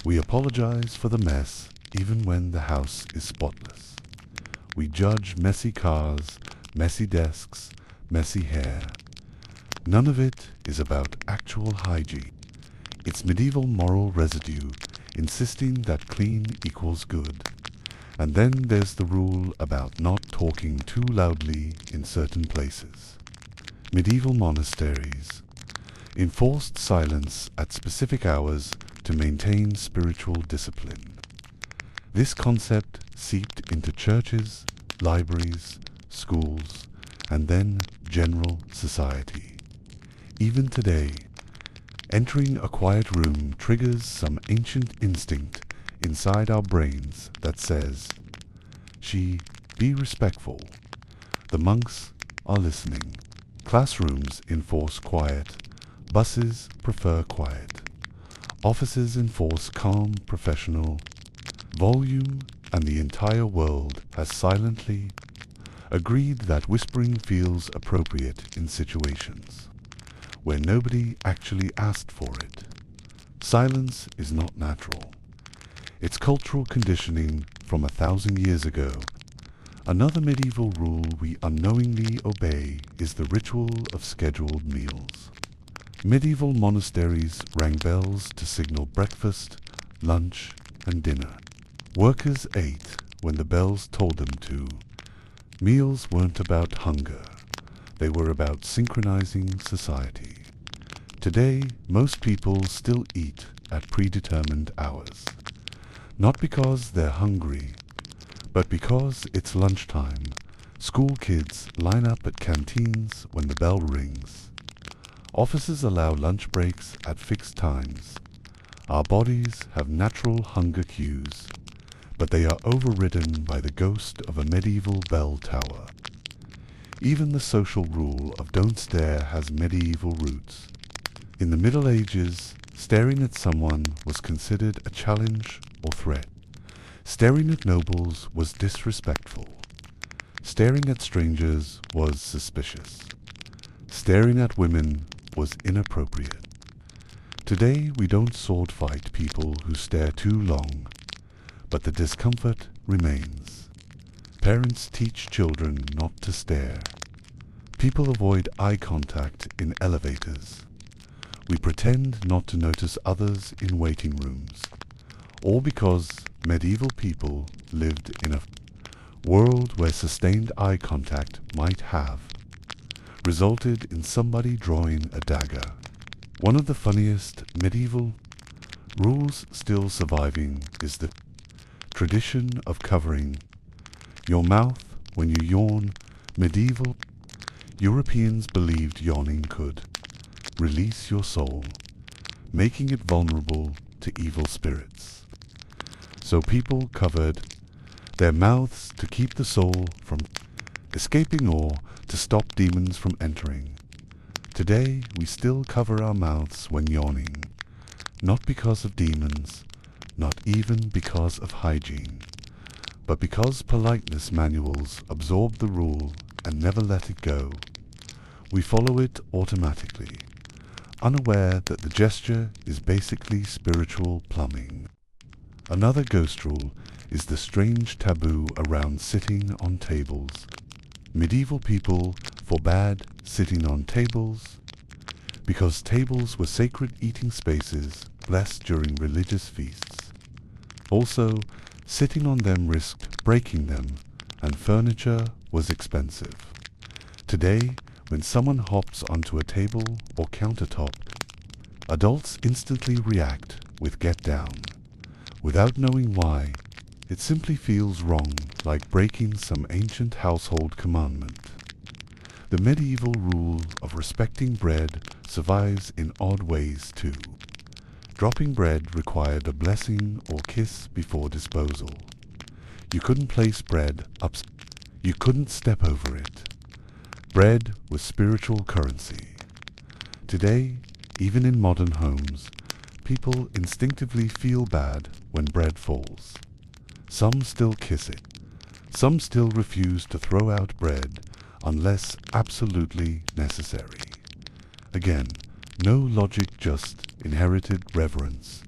We apologize for the mess even when the house is spotless. We judge messy cars, messy desks, messy hair. None of it is about actual hygiene. It's medieval moral residue insisting that clean equals good. And then there's the rule about not talking too loudly in certain places. Medieval monasteries enforced silence at specific hours to maintain spiritual discipline. This concept seeped into churches, libraries, schools, and then general society. Even today, entering a quiet room triggers some ancient instinct inside our brains that says, be respectful. The monks are listening. Classrooms enforce quiet. Buses prefer quiet. Offices enforce calm, professional volume, and the entire world has silently agreed that whispering feels appropriate in situations where nobody actually asked for it. Silence is not natural. It's cultural conditioning from 1,000 years ago. Another medieval rule we unknowingly obey is the ritual of scheduled meals. Medieval monasteries rang bells to signal breakfast, lunch, and dinner. Workers ate when the bells told them to. Meals weren't about hunger. They were about synchronizing society. Today, most people still eat at predetermined hours. Not because they're hungry, but because it's lunchtime. School kids line up at canteens when the bell rings. Offices allow lunch breaks at fixed times. Our bodies have natural hunger cues, but they are overridden by the ghost of a medieval bell tower. Even the social rule of don't stare has medieval roots. In the Middle Ages, staring at someone was considered a challenge or threat. Staring at nobles was disrespectful. Staring at strangers was suspicious. Staring at women was inappropriate. Today we don't sword fight people who stare too long, but the discomfort remains. Parents teach children not to stare. People avoid eye contact in elevators. We pretend not to notice others in waiting rooms, all because medieval people lived in a world where sustained eye contact might have resulted in somebody drawing a dagger. One of the funniest medieval rules still surviving is the tradition of covering your mouth when you yawn. Medieval Europeans believed yawning could release your soul, making it vulnerable to evil spirits. So people covered their mouths to keep the soul from escaping or to stop demons from entering. Today, we still cover our mouths when yawning, not because of demons, not even because of hygiene, but because politeness manuals absorb the rule and never let it go. We follow it automatically, unaware that the gesture is basically spiritual plumbing. Another ghost rule is the strange taboo around sitting on tables. Medieval people forbade sitting on tables because tables were sacred eating spaces blessed during religious feasts. Also, sitting on them risked breaking them, and furniture was expensive. Today, when someone hops onto a table or countertop, adults instantly react with "get down." Without knowing why, it simply feels wrong, like breaking some ancient household commandment. The medieval rule of respecting bread survives in odd ways too. Dropping bread required a blessing or kiss before disposal. You couldn't place bread up, you couldn't step over it. Bread was spiritual currency. Today, even in modern homes, people instinctively feel bad when bread falls. Some still kiss it. Some still refuse to throw out bread unless absolutely necessary. Again, no logic, just inherited reverence.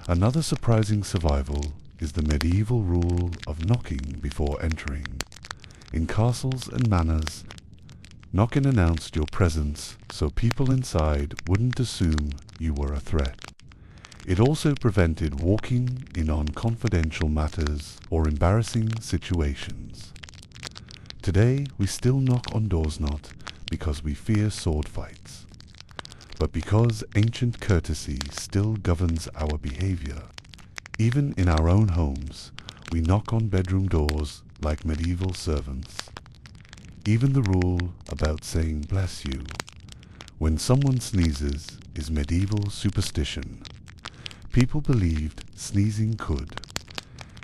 Another surprising survival is the medieval rule of knocking before entering. In castles and manors, knocking announced your presence so people inside wouldn't assume you were a threat. It also prevented walking in on confidential matters or embarrassing situations. Today, we still knock on doors not because we fear sword fights, but because ancient courtesy still governs our behavior. Even in our own homes, we knock on bedroom doors like medieval servants. Even the rule about saying "bless you" when someone sneezes is medieval superstition. People believed sneezing could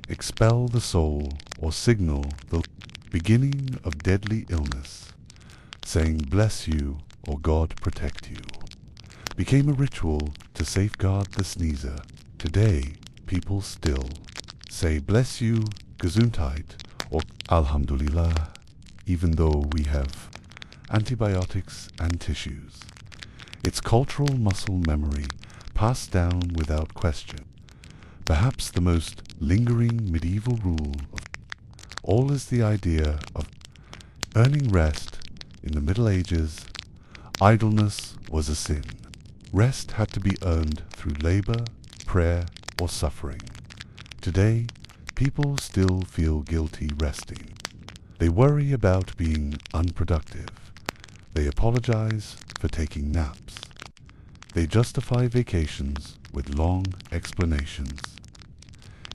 expel the soul or signal the beginning of deadly illness. Saying "bless you" or "God protect you" became a ritual to safeguard the sneezer. Today, people still say "bless you, Gesundheit" or "Alhamdulillah," even though we have antibiotics and tissues. It's cultural muscle memory passed down without question. Perhaps the most lingering medieval rule of all is the idea of earning rest. In the Middle Ages, idleness was a sin. Rest had to be earned through labor, prayer, or suffering. Today, people still feel guilty resting. They worry about being unproductive. They apologize for taking naps. They justify vacations with long explanations.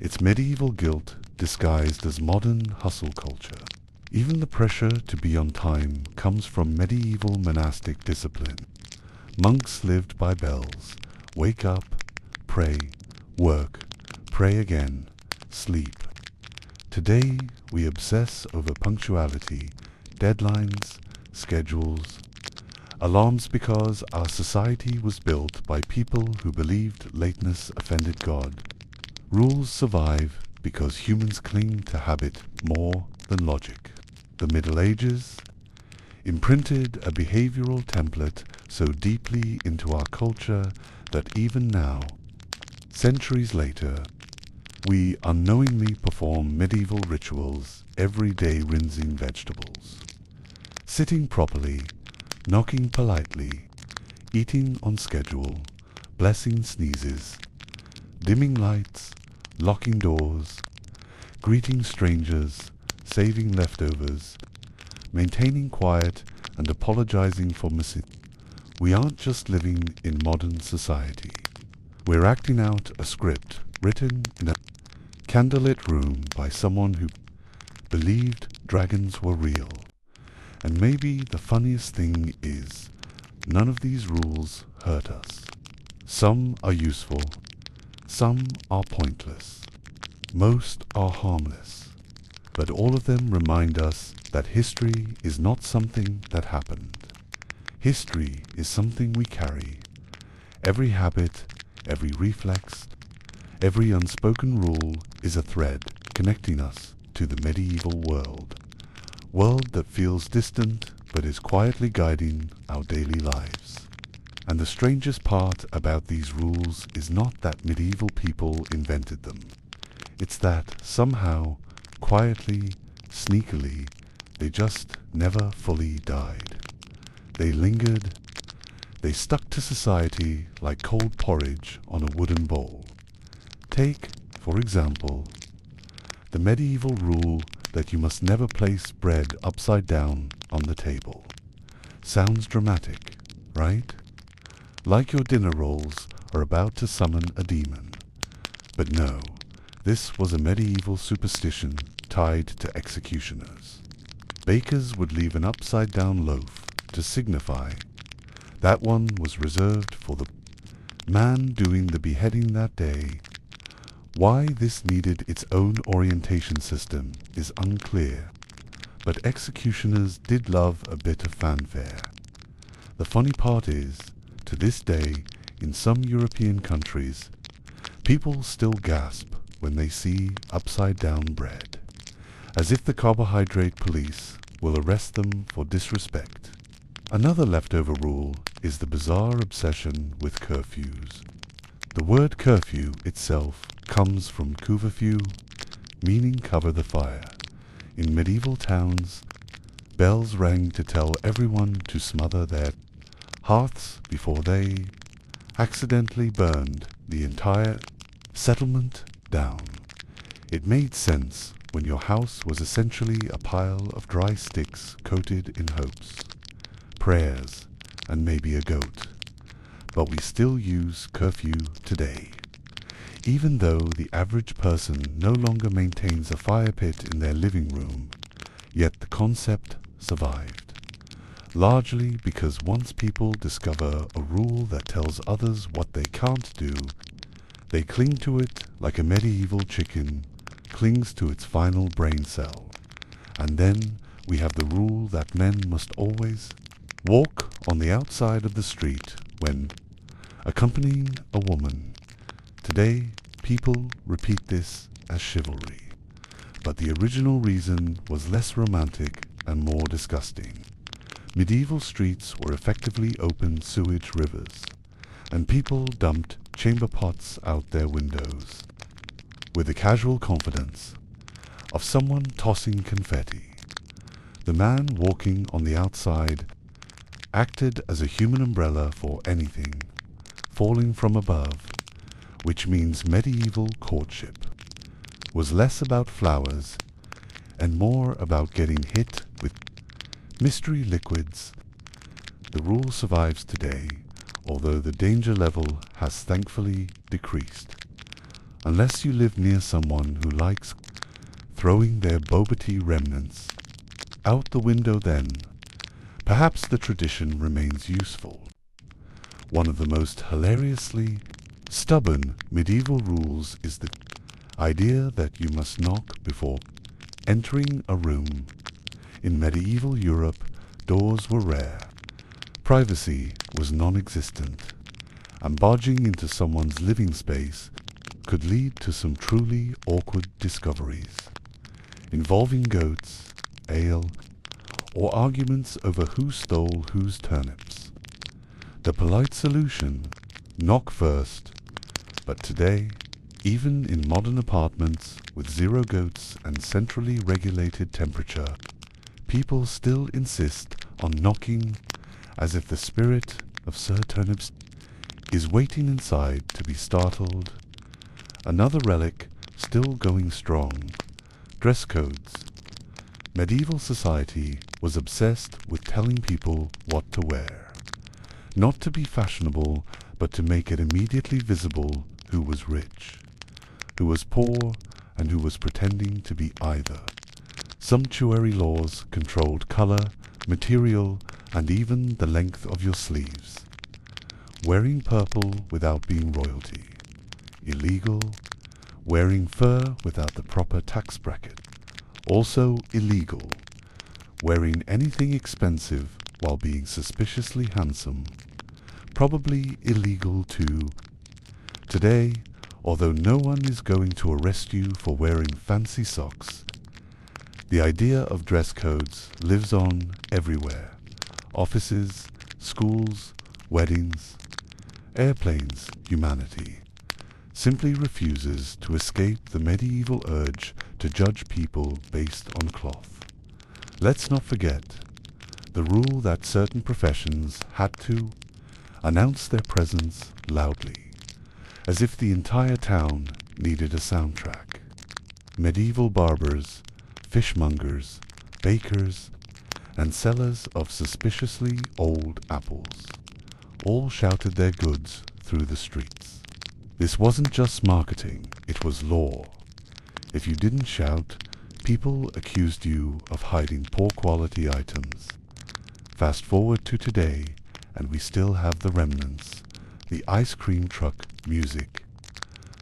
It's medieval guilt disguised as modern hustle culture. Even the pressure to be on time comes from medieval monastic discipline. Monks lived by bells: wake up, pray, work, pray again, sleep. Today, we obsess over punctuality, deadlines, schedules, alarms because our society was built by people who believed lateness offended God. Rules survive because humans cling to habit more than logic. The Middle Ages imprinted a behavioral template so deeply into our culture that even now, centuries later, we unknowingly perform medieval rituals every day: rinsing vegetables, sitting properly, knocking politely, eating on schedule, blessing sneezes, dimming lights, locking doors, greeting strangers, saving leftovers, maintaining quiet and apologizing for missing. We aren't just living in modern society. We're acting out a script written in a candlelit room by someone who believed dragons were real. And maybe the funniest thing is, none of these rules hurt us. Some are useful, some are pointless, most are harmless. But all of them remind us that history is not something that happened. History is something we carry. Every habit, every reflex, every unspoken rule is a thread connecting us to the medieval world that feels distant but is quietly guiding our daily lives. And the strangest part about these rules is not that medieval people invented them. It's that somehow, quietly, sneakily, they just never fully died. They lingered. They stuck to society like cold porridge on a wooden bowl. Take, for example, the medieval rule that you must never place bread upside down on the table. Sounds dramatic, right? Like your dinner rolls are about to summon a demon. But no, this was a medieval superstition tied to executioners. Bakers would leave an upside-down loaf to signify that one was reserved for the man doing the beheading that day. Why this needed its own orientation system is unclear, but executioners did love a bit of fanfare. The funny part is, to this day, in some European countries, people still gasp when they see upside-down bread, as if the carbohydrate police will arrest them for disrespect. Another leftover rule is the bizarre obsession with curfews. The word curfew itself comes from couvre-feu, meaning cover the fire. In medieval towns, bells rang to tell everyone to smother their hearths before they accidentally burned the entire settlement down. It made sense when your house was essentially a pile of dry sticks coated in hopes, prayers, and maybe a goat. But we still use curfew today. Even though the average person no longer maintains a fire pit in their living room, yet the concept survived. Largely because once people discover a rule that tells others what they can't do, they cling to it like a medieval chicken clings to its final brain cell. And then we have the rule that men must always walk on the outside of the street when accompanying a woman. Today, people repeat this as chivalry, but the original reason was less romantic and more disgusting. Medieval streets were effectively open sewage rivers, and people dumped chamber pots out their windows with the casual confidence of someone tossing confetti. The man walking on the outside acted as a human umbrella for anything falling from above, which means medieval courtship was less about flowers and more about getting hit with mystery liquids. The rule survives today, although the danger level has thankfully decreased. Unless you live near someone who likes throwing their boba tea remnants out the window, then perhaps the tradition remains useful. One of the most hilariously stubborn medieval rules is the idea that you must knock before entering a room. In medieval Europe, doors were rare. Privacy was non-existent, and barging into someone's living space could lead to some truly awkward discoveries, involving goats, ale, or arguments over who stole whose turnips. The polite solution, knock first, but today, even in modern apartments with 0 goats and centrally regulated temperature, people still insist on knocking as if the spirit of Sir Turnips is waiting inside to be startled. Another relic still going strong, dress codes. Medieval society was obsessed with telling people what to wear. Not to be fashionable, but to make it immediately visible who was rich, who was poor, and who was pretending to be either. Sumptuary laws controlled color, material, and even the length of your sleeves. Wearing purple without being royalty. Illegal. Wearing fur without the proper tax bracket. Also illegal. Wearing anything expensive while being suspiciously handsome. Probably illegal too. Today, although no one is going to arrest you for wearing fancy socks, the idea of dress codes lives on everywhere. Offices, schools, weddings, airplanes. Humanity simply refuses to escape the medieval urge to judge people based on cloth. Let's not forget the rule that certain professions had to announce their presence loudly, as if the entire town needed a soundtrack. Medieval barbers, fishmongers, bakers, and sellers of suspiciously old apples all shouted their goods through the streets. This wasn't just marketing, it was law. If you didn't shout, people accused you of hiding poor quality items. Fast forward to today, and we still have the remnants, the ice cream truck music,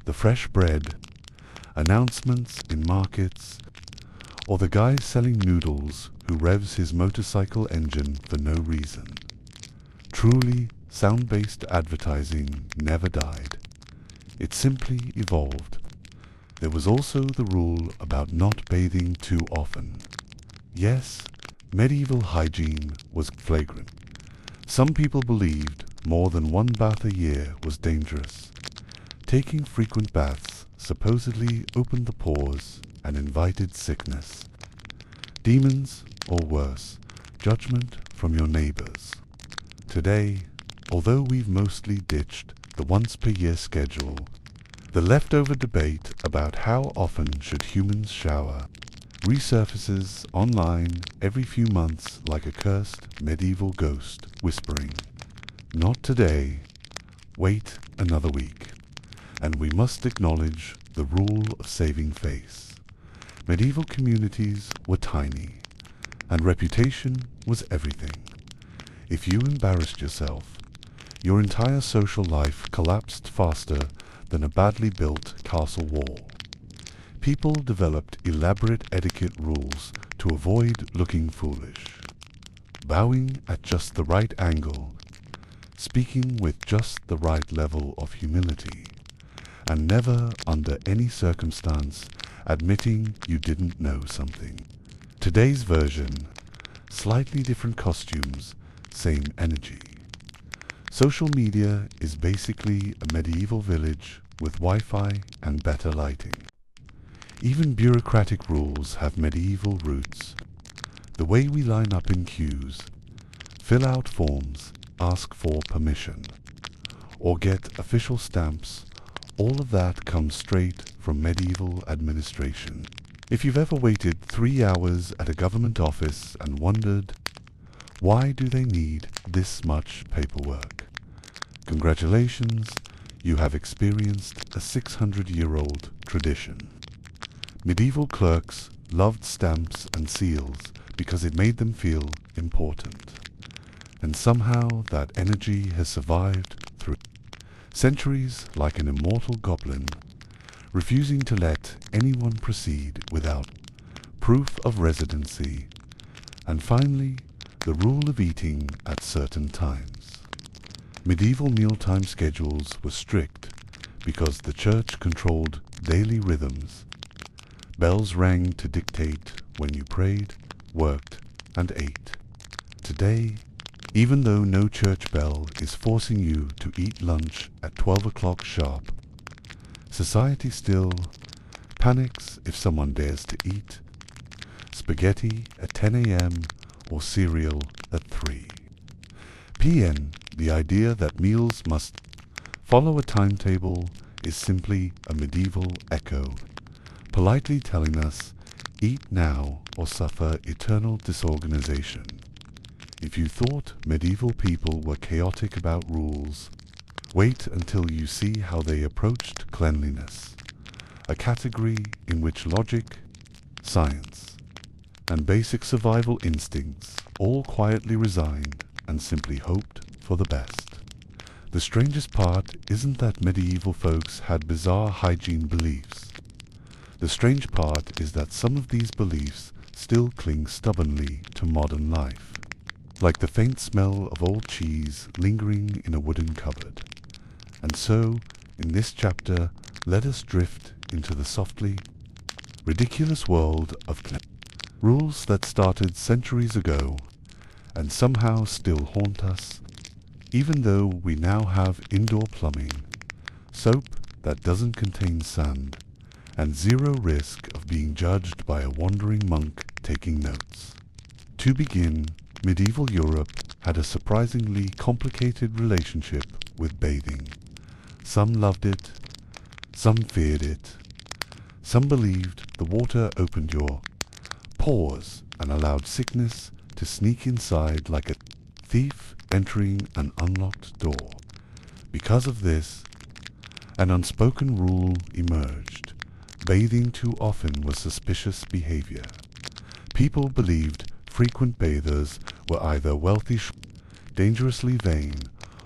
the fresh bread, announcements in markets, or the guy selling noodles who revs his motorcycle engine for no reason. Truly, sound-based advertising never died. It simply evolved. There was also the rule about not bathing too often. Yes, medieval hygiene was flagrant. Some people believed more than one bath a year was dangerous. Taking frequent baths supposedly opened the pores and invited sickness. Demons, or worse, judgment from your neighbors. Today, although we've mostly ditched the once-per-year schedule, the leftover debate about how often should humans shower resurfaces online every few months like a cursed medieval ghost whispering, "Not today, wait another week." And we must acknowledge the rule of saving face. Medieval communities were tiny, and reputation was everything. If you embarrassed yourself, your entire social life collapsed faster than a badly built castle wall. People developed elaborate etiquette rules to avoid looking foolish. Bowing at just the right angle, speaking with just the right level of humility, and never under any circumstance admitting you didn't know something. Today's version, slightly different costumes, same energy. Social media is basically a medieval village with Wi-Fi and better lighting. Even bureaucratic rules have medieval roots. The way we line up in queues, fill out forms, ask for permission, or get official stamps, all of that comes straight from medieval administration. If you've ever waited 3 hours at a government office and wondered, why do they need this much paperwork? Congratulations, you have experienced a 600-year-old tradition. Medieval clerks loved stamps and seals because it made them feel important. And somehow that energy has survived through centuries like an immortal goblin, refusing to let anyone proceed without proof of residency, and finally, the rule of eating at certain times. Medieval mealtime schedules were strict because the church controlled daily rhythms. Bells rang to dictate when you prayed, worked, and ate. Today, even though no church bell is forcing you to eat lunch at 12 o'clock sharp, society still panics if someone dares to eat spaghetti at 10 a.m. or cereal at 3 p.m. The idea that meals must follow a timetable is simply a medieval echo, politely telling us Eat now or suffer eternal disorganization. If you thought medieval people were chaotic about rules, wait until you see how they approached cleanliness, a category in which logic, science, and basic survival instincts all quietly resigned and simply hoped for the best. The strangest part isn't that medieval folks had bizarre hygiene beliefs. The strange part is that some of these beliefs still cling stubbornly to modern life, like the faint smell of old cheese lingering in a wooden cupboard. And so, in this chapter, let us drift into the softly ridiculous world of rules that started centuries ago and somehow still haunt us, even though we now have indoor plumbing, soap that doesn't contain sand, and zero risk of being judged by a wandering monk taking notes. To begin, medieval Europe had a surprisingly complicated relationship with bathing. Some loved it, some feared it. Some believed the water opened your pores and allowed sickness to sneak inside like a thief entering an unlocked door. Because of this, an unspoken rule emerged. Bathing too often was suspicious behavior. People believed frequent bathers were either wealthy, dangerously vain,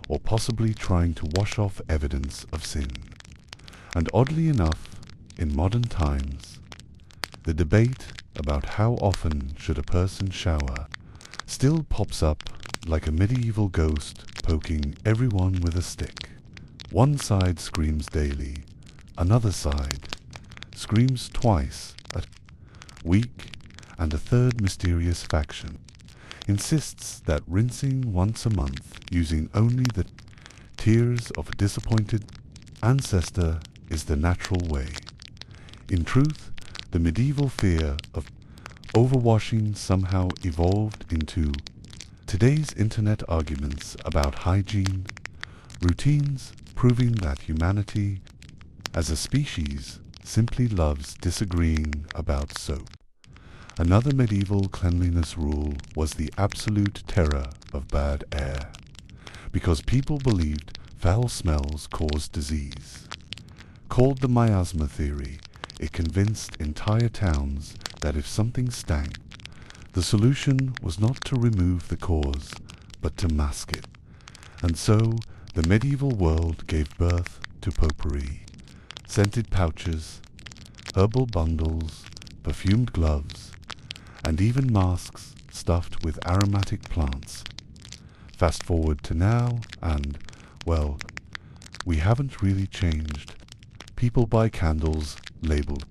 or possibly trying to wash off evidence of sin. And oddly enough, in modern times, the debate about how often should a person shower still pops up like a medieval ghost poking everyone with a stick. One side screams daily, another side screams twice a week, and a third mysterious faction insists that rinsing once a month using only the tears of a disappointed ancestor is the natural way. In truth, the medieval fear of overwashing somehow evolved into today's internet arguments about hygiene, routines proving that humanity, as a species, simply loves disagreeing about soap. Another medieval cleanliness rule was the absolute terror of bad air, because people believed foul smells caused disease. Called the miasma theory, it convinced entire towns that if something stank, the solution was not to remove the cause, but to mask it. And so, the medieval world gave birth to potpourri, scented pouches, herbal bundles, perfumed gloves, and even masks stuffed with aromatic plants. Fast forward to now, and, well, we haven't really changed. People buy candles labeled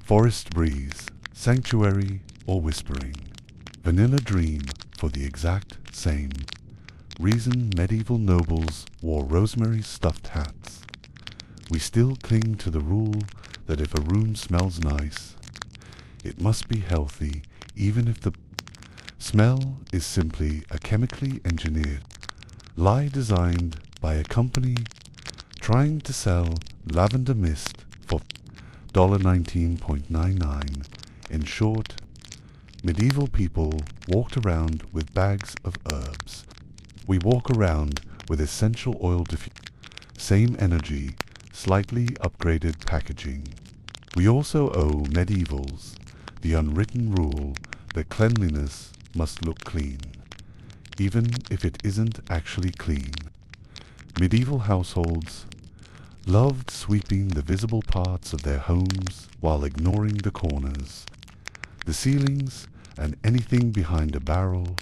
forest breeze, sanctuary, or whispering vanilla dream for the exact same reason medieval nobles wore rosemary stuffed hats. We still cling to the rule that if a room smells nice, it must be healthy, even if the smell is simply a chemically engineered lie designed by a company trying to sell lavender mist for $19.99. In short, medieval people walked around with bags of herbs. We walk around with essential oil diffusion, same energy, slightly upgraded packaging. We also owe medievals the unwritten rule that cleanliness must look clean, even if it isn't actually clean. Medieval households loved sweeping the visible parts of their homes while ignoring the corners, the ceilings, and anything behind a barrel.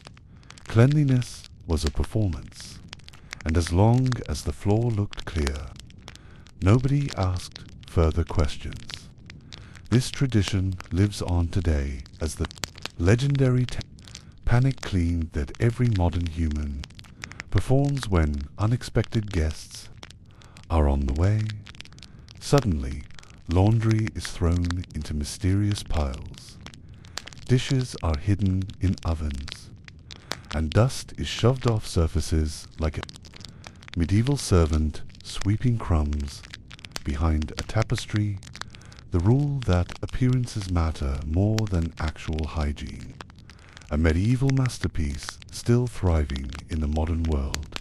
Cleanliness was a performance, and as long as the floor looked clear, nobody asked further questions. This tradition lives on today as the legendary panic clean that every modern human performs when unexpected guests are on the way. Suddenly, laundry is thrown into mysterious piles. Dishes are hidden in ovens, and dust is shoved off surfaces like a medieval servant sweeping crumbs behind a tapestry The rule that appearances matter more than actual hygiene. A medieval masterpiece still thriving in the modern world.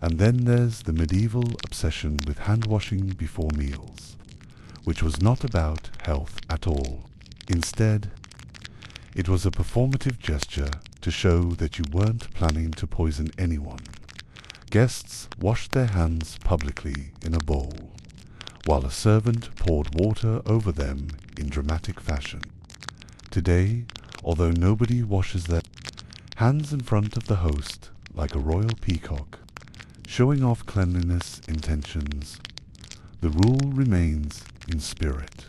And then there's the medieval obsession with hand washing before meals, which was not about health at all. Instead, it was a performative gesture to show that you weren't planning to poison anyone. Guests washed their hands publicly in a bowl, while a servant poured water over them in dramatic fashion. Today, although nobody washes their hands in front of the host like a royal peacock, showing off cleanliness intentions, the rule remains in spirit.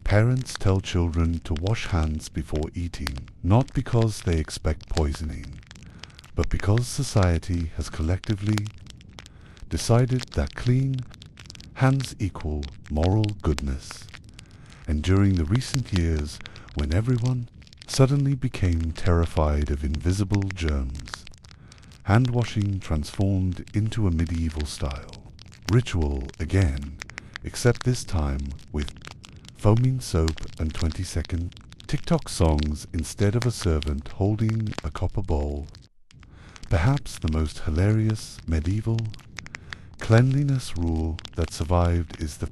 Parents tell children to wash hands before eating, not because they expect poisoning, but because society has collectively decided that clean hands equal moral goodness. And during the recent years, when everyone suddenly became terrified of invisible germs, hand washing transformed into a medieval style ritual again, except this time with foaming soap and 20-second TikTok songs instead of a servant holding a copper bowl. Perhaps the most hilarious medieval cleanliness rule that survived is the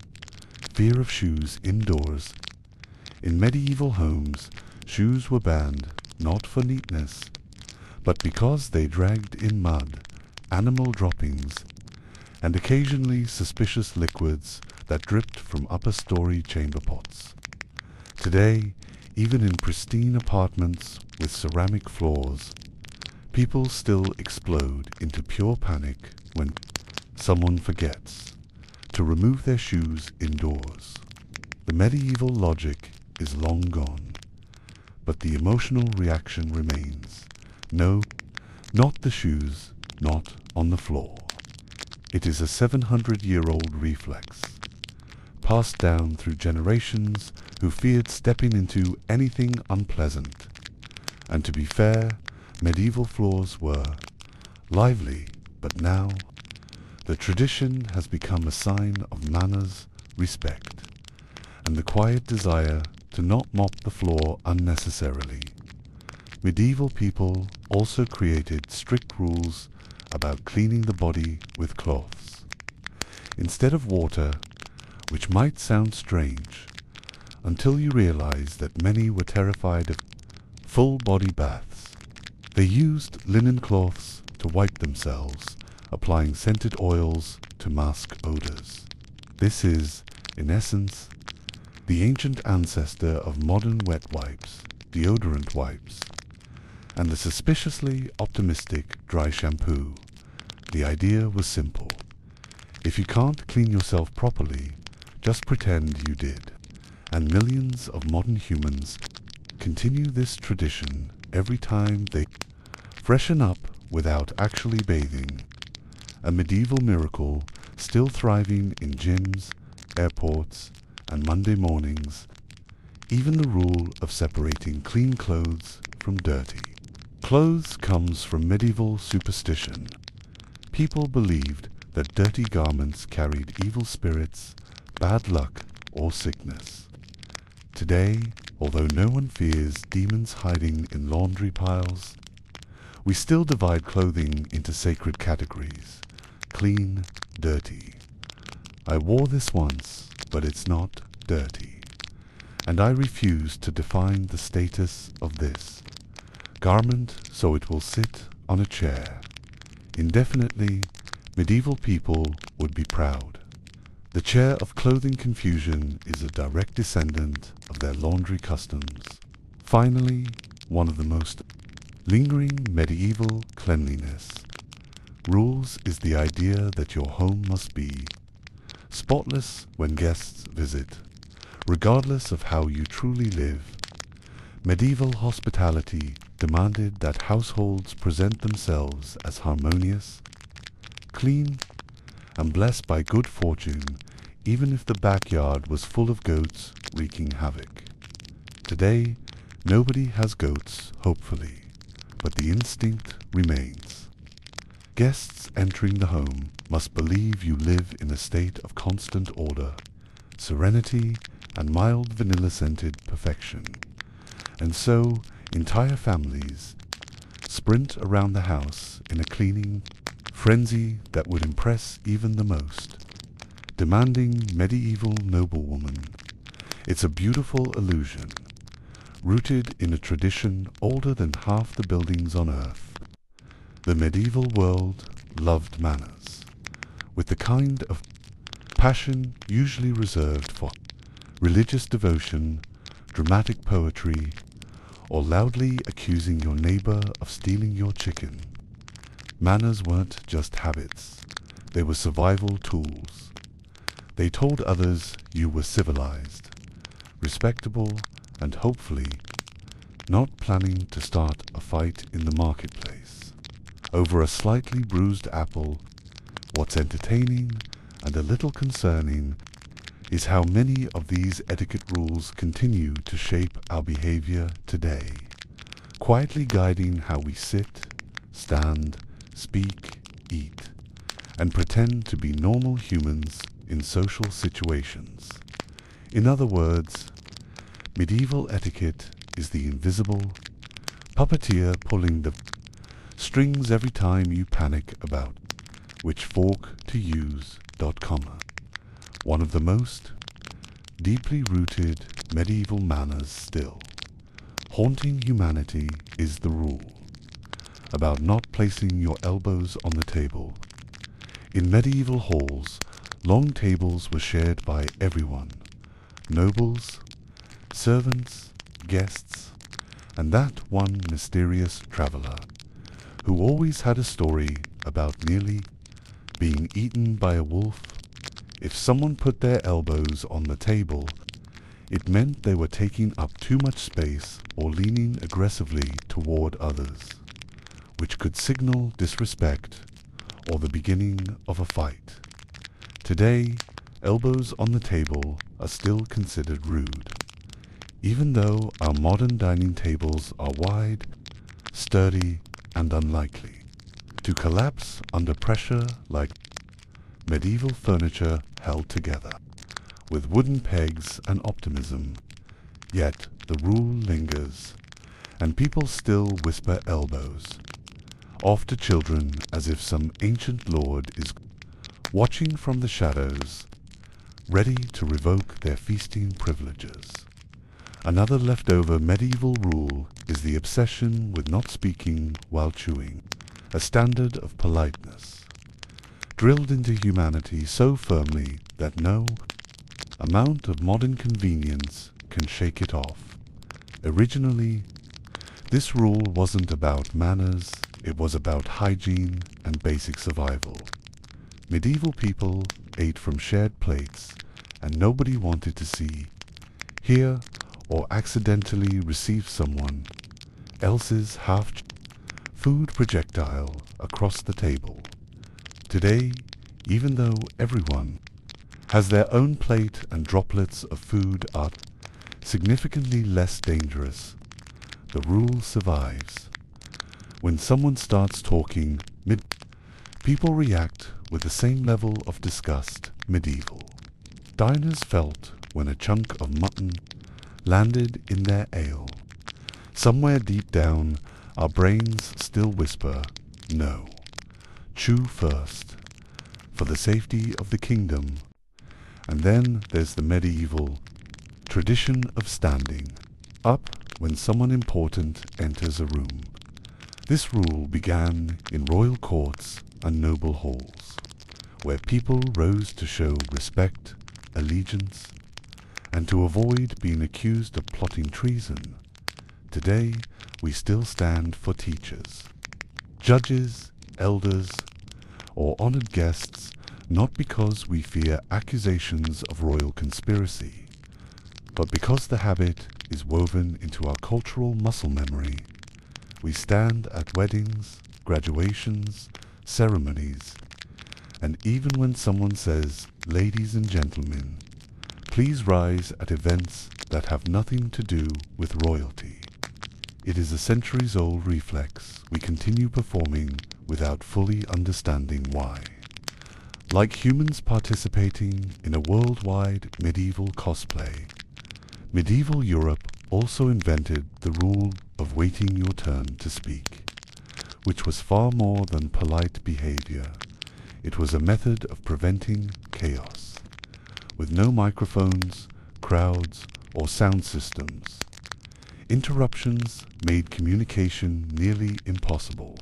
fear of shoes indoors. In medieval homes, shoes were banned not for neatness, but because they dragged in mud, animal droppings, and occasionally suspicious liquids that dripped from upper-story chamber pots. Today, even in pristine apartments with ceramic floors, people still explode into pure panic when someone forgets to remove their shoes indoors. The medieval logic is long gone, but the emotional reaction remains. No, not the shoes, not on the floor. It is a 700-year-old reflex, passed down through generations who feared stepping into anything unpleasant. And to be fair, medieval floors were lively, but now the tradition has become a sign of manners, respect, and the quiet desire to not mop the floor unnecessarily. Medieval people also created strict rules about cleaning the body with cloths instead of water, which might sound strange until you realize that many were terrified of full body baths. They used linen cloths to wipe themselves, applying scented oils to mask odors. This is, in essence, the ancient ancestor of modern wet wipes, deodorant wipes, and the suspiciously optimistic dry shampoo. The idea was simple. If you can't clean yourself properly, just pretend you did. And millions of modern humans continue this tradition every time they freshen up without actually bathing. A medieval miracle still thriving in gyms, airports, and Monday mornings. Even the rule of separating clean clothes from dirty clothes comes from medieval superstition. People believed that dirty garments carried evil spirits, bad luck, or sickness. Today, although no one fears demons hiding in laundry piles, we still divide clothing into sacred categories: clean, dirty. I wore this once, but it's not dirty. And I refuse to define the status of this garment so it will sit on a chair. Indefinitely, medieval people would be proud. The chair of clothing confusion is a direct descendant of their laundry customs. Finally, one of the most lingering medieval cleanliness rules is the idea that your home must be spotless when guests visit, regardless of how you truly live. Medieval hospitality demanded that households present themselves as harmonious, clean, and blessed by good fortune, even if the backyard was full of goats wreaking havoc. Today, nobody has goats, hopefully, but the instinct remains. Guests entering the home must believe you live in a state of constant order, serenity, and mild vanilla-scented perfection. And so, entire families sprint around the house in a cleaning frenzy that would impress even the most demanding medieval noblewoman. It's a beautiful illusion, rooted in a tradition older than half the buildings on Earth. The medieval world loved manners, with the kind of passion usually reserved for religious devotion, dramatic poetry, or loudly accusing your neighbor of stealing your chicken. Manners weren't just habits, they were survival tools. They told others you were civilized, respectable, and hopefully not planning to start a fight in the marketplace over a slightly bruised apple. What's entertaining and a little concerning is how many of these etiquette rules continue to shape our behavior today, quietly guiding how we sit, stand, speak, eat, and pretend to be normal humans in social situations. In other words, medieval etiquette is the invisible puppeteer pulling the strings every time you panic about which fork to use. One of the most deeply rooted medieval manners still haunting humanity is the rule about not placing your elbows on the table. In medieval halls, long tables were shared by everyone, nobles, servants, guests, and that one mysterious traveler who always had a story about nearly being eaten by a wolf. If someone put their elbows on the table, it meant they were taking up too much space or leaning aggressively toward others, which could signal disrespect or the beginning of a fight. Today, elbows on the table are still considered rude, even though our modern dining tables are wide, sturdy, and unlikely to collapse under pressure like medieval furniture held together with wooden pegs and optimism. Yet the rule lingers, and people still whisper elbows off to children as if some ancient lord is watching from the shadows, ready to revoke their feasting privileges. Another leftover medieval rule is the obsession with not speaking while chewing, a standard of politeness, drilled into humanity so firmly that no amount of modern convenience can shake it off. Originally, this rule wasn't about manners, it was about hygiene and basic survival. Medieval people ate from shared plates, and nobody wanted to see, hear, or accidentally receive someone else's food projectile across the table. Today, even though everyone has their own plate and droplets of food are significantly less dangerous, the rule survives. When someone starts talking people react with the same level of disgust medieval diners felt when a chunk of mutton landed in their ale. Somewhere deep down, our brains still whisper, no, chew first, for the safety of the kingdom. And then there's the medieval tradition of standing up when someone important enters a room. This rule began in royal courts and noble halls, where people rose to show respect, allegiance, and to avoid being accused of plotting treason. Today, we still stand for teachers, judges, elders, or honored guests, not because we fear accusations of royal conspiracy, but because the habit is woven into our cultural muscle memory. We stand at weddings, graduations, ceremonies, and even when someone says, "Ladies and gentlemen, please rise," at events that have nothing to do with royalty. It is a centuries-old reflex we continue performing without fully understanding why. Like humans participating in a worldwide medieval cosplay, Medieval Europe also invented the rule of waiting your turn to speak, which was far more than polite behavior. It was a method of preventing chaos. With no microphones, crowds, or sound systems, interruptions made communication nearly impossible,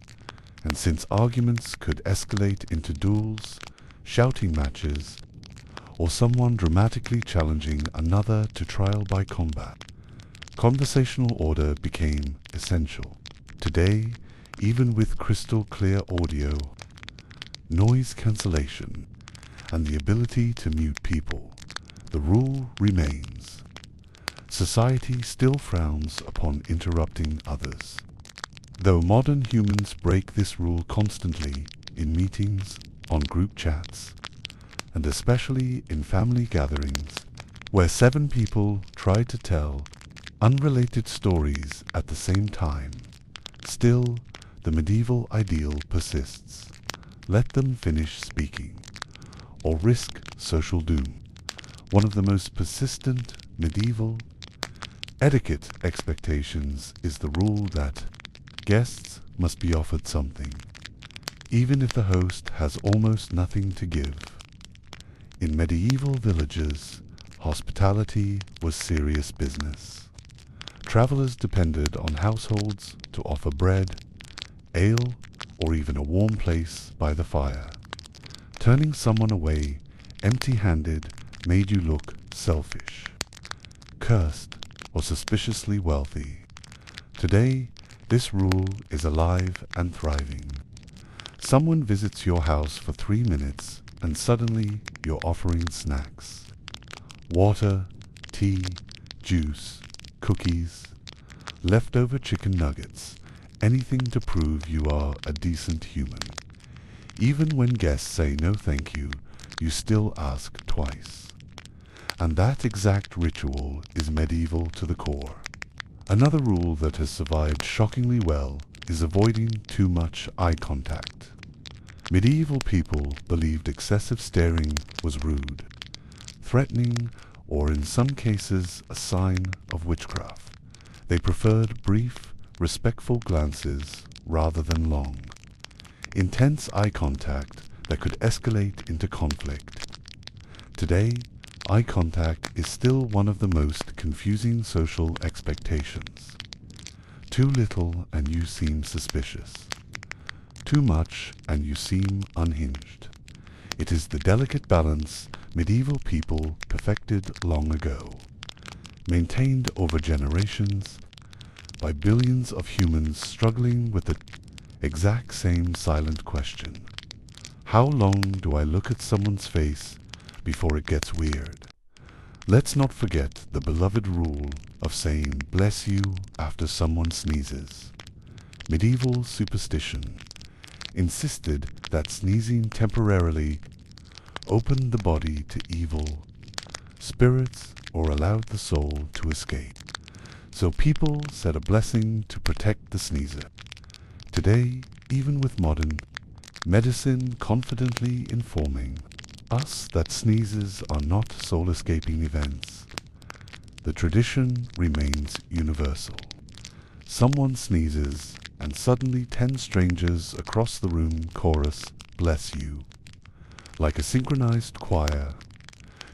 and since arguments could escalate into duels, shouting matches, or someone dramatically challenging another to trial by combat, conversational order became essential. Today, even with crystal clear audio, noise cancellation, and the ability to mute people, the rule remains. Society still frowns upon interrupting others. Though modern humans break this rule constantly in meetings, on group chats, and especially in family gatherings, where 7 people try to tell unrelated stories at the same time, still the medieval ideal persists. Let them finish speaking, or risk social doom. One of the most persistent medieval etiquette expectations is the rule that guests must be offered something, even if the host has almost nothing to give. In medieval villages, hospitality was serious business. Travelers depended on households to offer bread, ale, or even a warm place by the fire. Turning someone away empty-handed made you look selfish, cursed, or suspiciously wealthy. Today, this rule is alive and thriving. Someone visits your house for 3 minutes and suddenly you're offering snacks. Water, tea, juice, cookies, leftover chicken nuggets, anything to prove you are a decent human. Even when guests say no thank you, you still ask twice. And that exact ritual is medieval to the core. Another rule that has survived shockingly well is avoiding too much eye contact. Medieval people believed excessive staring was rude, threatening, or in some cases a sign of witchcraft. They preferred brief, respectful glances rather than long, intense eye contact that could escalate into conflict. Today, eye contact is still one of the most confusing social expectations. Too little and you seem suspicious. Too much and you seem unhinged. It is the delicate balance medieval people perfected long ago, maintained over generations by billions of humans struggling with the exact same silent question. How long do I look at someone's face before it gets weird? Let's not forget the beloved rule of saying bless you after someone sneezes. Medieval superstition insisted that sneezing temporarily opened the body to evil spirits or allowed the soul to escape. So people said a blessing to protect the sneezer. Today, even with modern medicine confidently informing us that sneezes are not soul-escaping events, the tradition remains universal. Someone sneezes, and suddenly 10 strangers across the room chorus, "Bless you." Like a synchronized choir,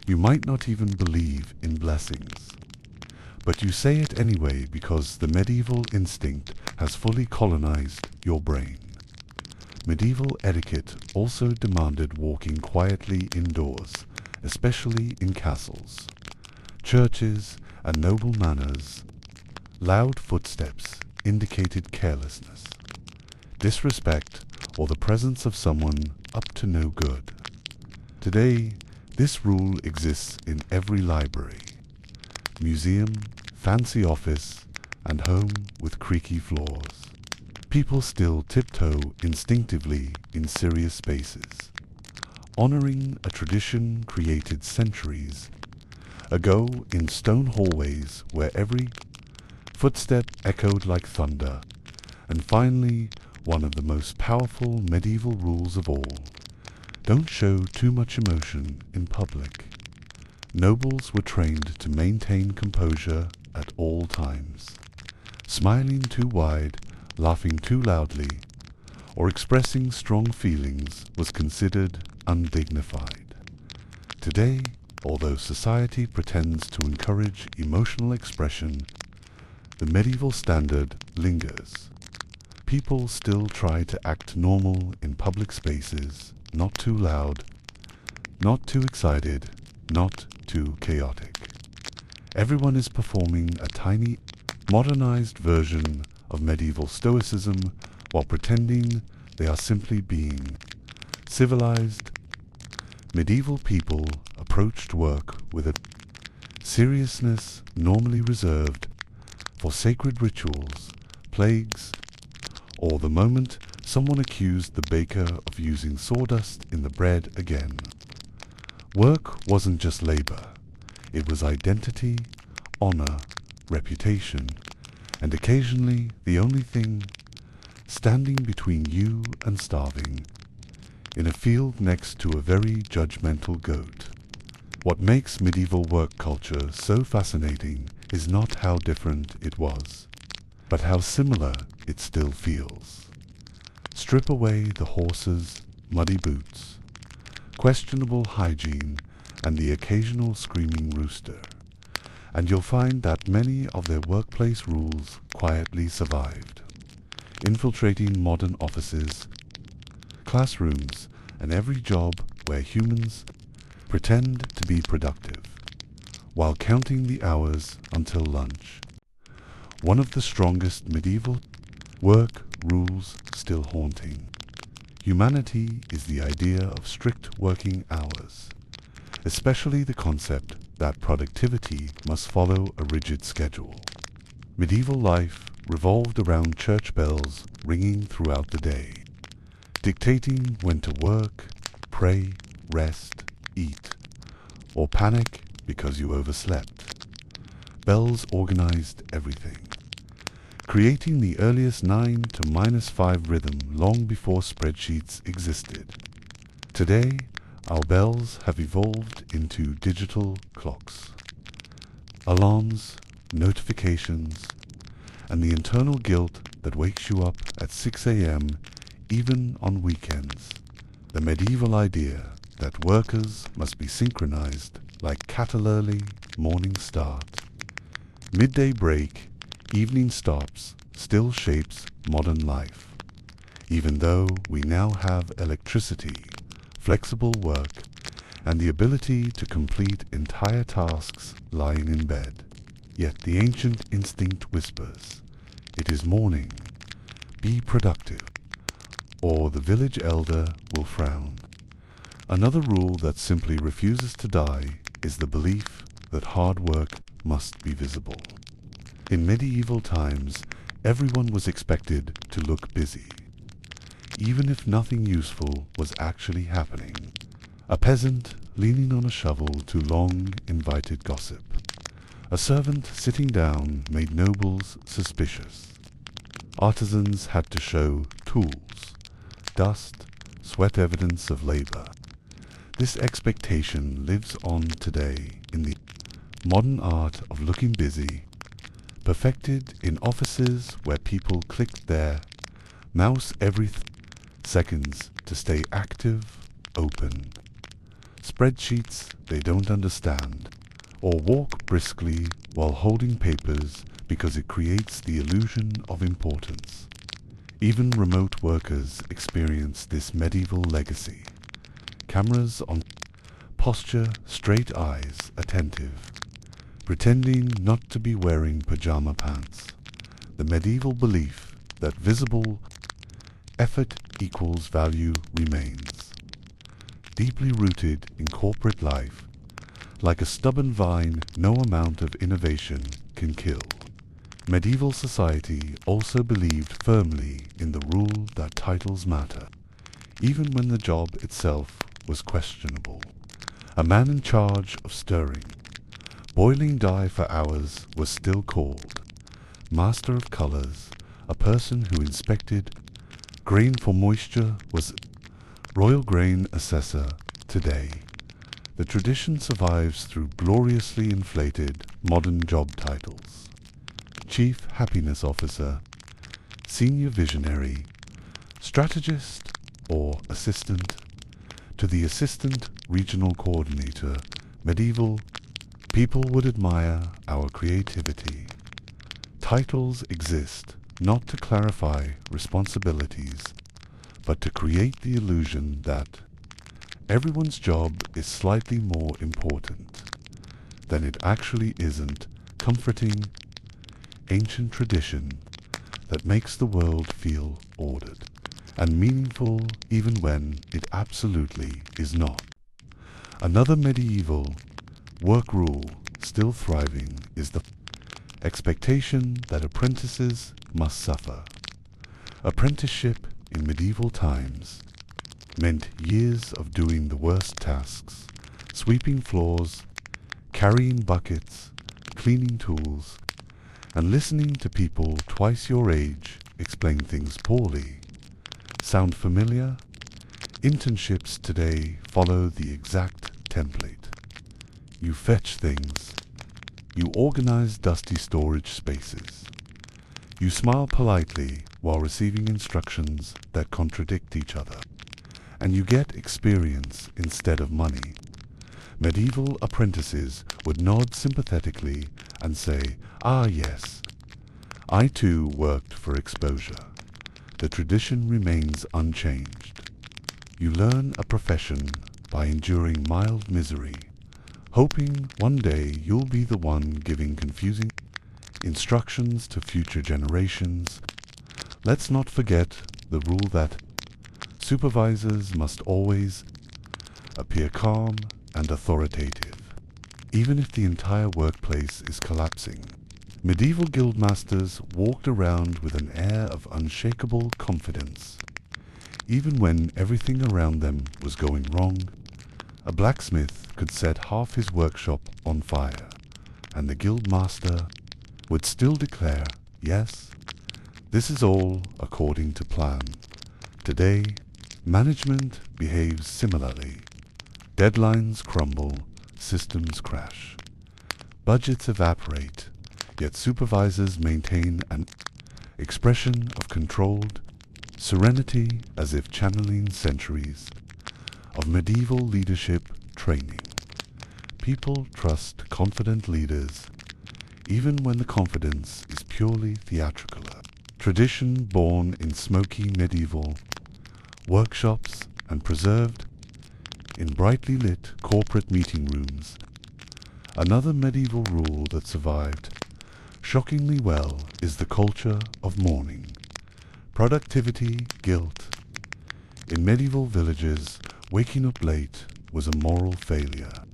you might not even believe in blessings, but you say it anyway because the medieval instinct has fully colonized your brain. Medieval etiquette also demanded walking quietly indoors, especially in castles, churches, and noble manors. Loud footsteps indicated carelessness, disrespect, or the presence of someone up to no good. Today, this rule exists in every library, museum, fancy office, and home with creaky floors. People still tiptoe instinctively in serious spaces, honoring a tradition created centuries ago in stone hallways where every footstep echoed like thunder. And finally, one of the most powerful medieval rules of all: don't show too much emotion in public. nobles were trained to maintain composure at all times. Smiling too wide, laughing too loudly, or expressing strong feelings was considered undignified. Today, although society pretends to encourage emotional expression, the medieval standard lingers. People still try to act normal in public spaces, not too loud, not too excited, not too chaotic. Everyone is performing a tiny, modernized version of medieval stoicism while pretending they are simply being civilized. Medieval people approached work with a seriousness normally reserved for sacred rituals, plagues, or the moment someone accused the baker of using sawdust in the bread again. Work wasn't just labor, it was identity, honor, reputation, and occasionally the only thing standing between you and starving, in a field next to a very judgmental goat. What makes medieval work culture so fascinating is not how different it was, but how similar it still feels. Strip away the horses, muddy boots, questionable hygiene, and the occasional screaming rooster, and you'll find that many of their workplace rules quietly survived, infiltrating modern offices, classrooms, and every job where humans pretend to be productive, while counting the hours until lunch. One of the strongest medieval work rules still haunting humanity is the idea of strict working hours, especially the concept that productivity must follow a rigid schedule. Medieval life revolved around church bells ringing throughout the day, dictating when to work, pray, rest, eat, or panic because you overslept. Bells organized everything, creating the earliest 9 to -5 rhythm long before spreadsheets existed. Today, our bells have evolved into digital clocks, alarms, notifications, and the internal guilt that wakes you up at 6 a.m. even on weekends. The medieval idea that workers must be synchronized like caterpillar morning start, midday break, evening stops still shapes modern life, even though we now have electricity, flexible work, and the ability to complete entire tasks lying in bed. Yet the ancient instinct whispers, "It is morning, be productive," or the village elder will frown. Another rule that simply refuses to die is the belief that hard work must be visible. In medieval times, everyone was expected to look busy, even if nothing useful was actually happening. A peasant leaning on a shovel too long invited gossip. A servant sitting down made nobles suspicious. Artisans had to show tools, dust, sweat evidence of labor. This expectation lives on today in the modern art of looking busy, perfected in offices where people click their mouse every seconds to stay active, open. Spreadsheets they don't understand, or walk briskly while holding papers because it creates the illusion of importance. Even remote workers experience this medieval legacy. Cameras on, posture, straight eyes, attentive, pretending not to be wearing pajama pants. The medieval belief that visible effort equals value remains, deeply rooted in corporate life. Like a stubborn vine, no amount of innovation can kill. Medieval society also believed firmly in the rule that titles matter, even when the job itself was questionable. A man in charge of stirring, boiling dye for hours was still called master of colors. A person who inspected grain for moisture was royal grain assessor. Today, The tradition survives through gloriously inflated modern job titles: Chief Happiness Officer, Senior Visionary, Strategist or Assistant, to the Assistant Regional Coordinator. Medieval people would admire our creativity. Titles exist not to clarify responsibilities, but to create the illusion that everyone's job is slightly more important than it actually isn't. Comforting ancient tradition that makes the world feel ordered and meaningful even when it absolutely is not. Another medieval work rule still thriving is the expectation that apprentices must suffer. Apprenticeship in medieval times meant years of doing the worst tasks: sweeping floors, carrying buckets, cleaning tools, and listening to people twice your age explain things poorly. Sound familiar? Internships today follow the exact template. You fetch things. You organize dusty storage spaces. You smile politely while receiving instructions that contradict each other. And you get experience instead of money. Medieval apprentices would nod sympathetically and say, "Ah, yes, I too worked for exposure." The tradition remains unchanged. You learn a profession by enduring mild misery, hoping one day you'll be the one giving confusing instructions to future generations. Let's not forget the rule that supervisors must always appear calm and authoritative, even if the entire workplace is collapsing. Medieval guildmasters walked around with an air of unshakable confidence. Even when everything around them was going wrong, a blacksmith could set half his workshop on fire, and the guildmaster would still declare, "Yes, this is all according to plan." Today, management behaves similarly. Deadlines crumble, systems crash. Budgets evaporate, yet supervisors maintain an expression of controlled serenity as if channeling centuries of medieval leadership training. People trust confident leaders, even when the confidence is purely theatrical. Tradition born in smoky medieval workshops and preserved in brightly lit corporate meeting rooms. Another medieval rule that survived shockingly well is the culture of mourning. Productivity, guilt. In medieval villages, waking up late was a moral failure,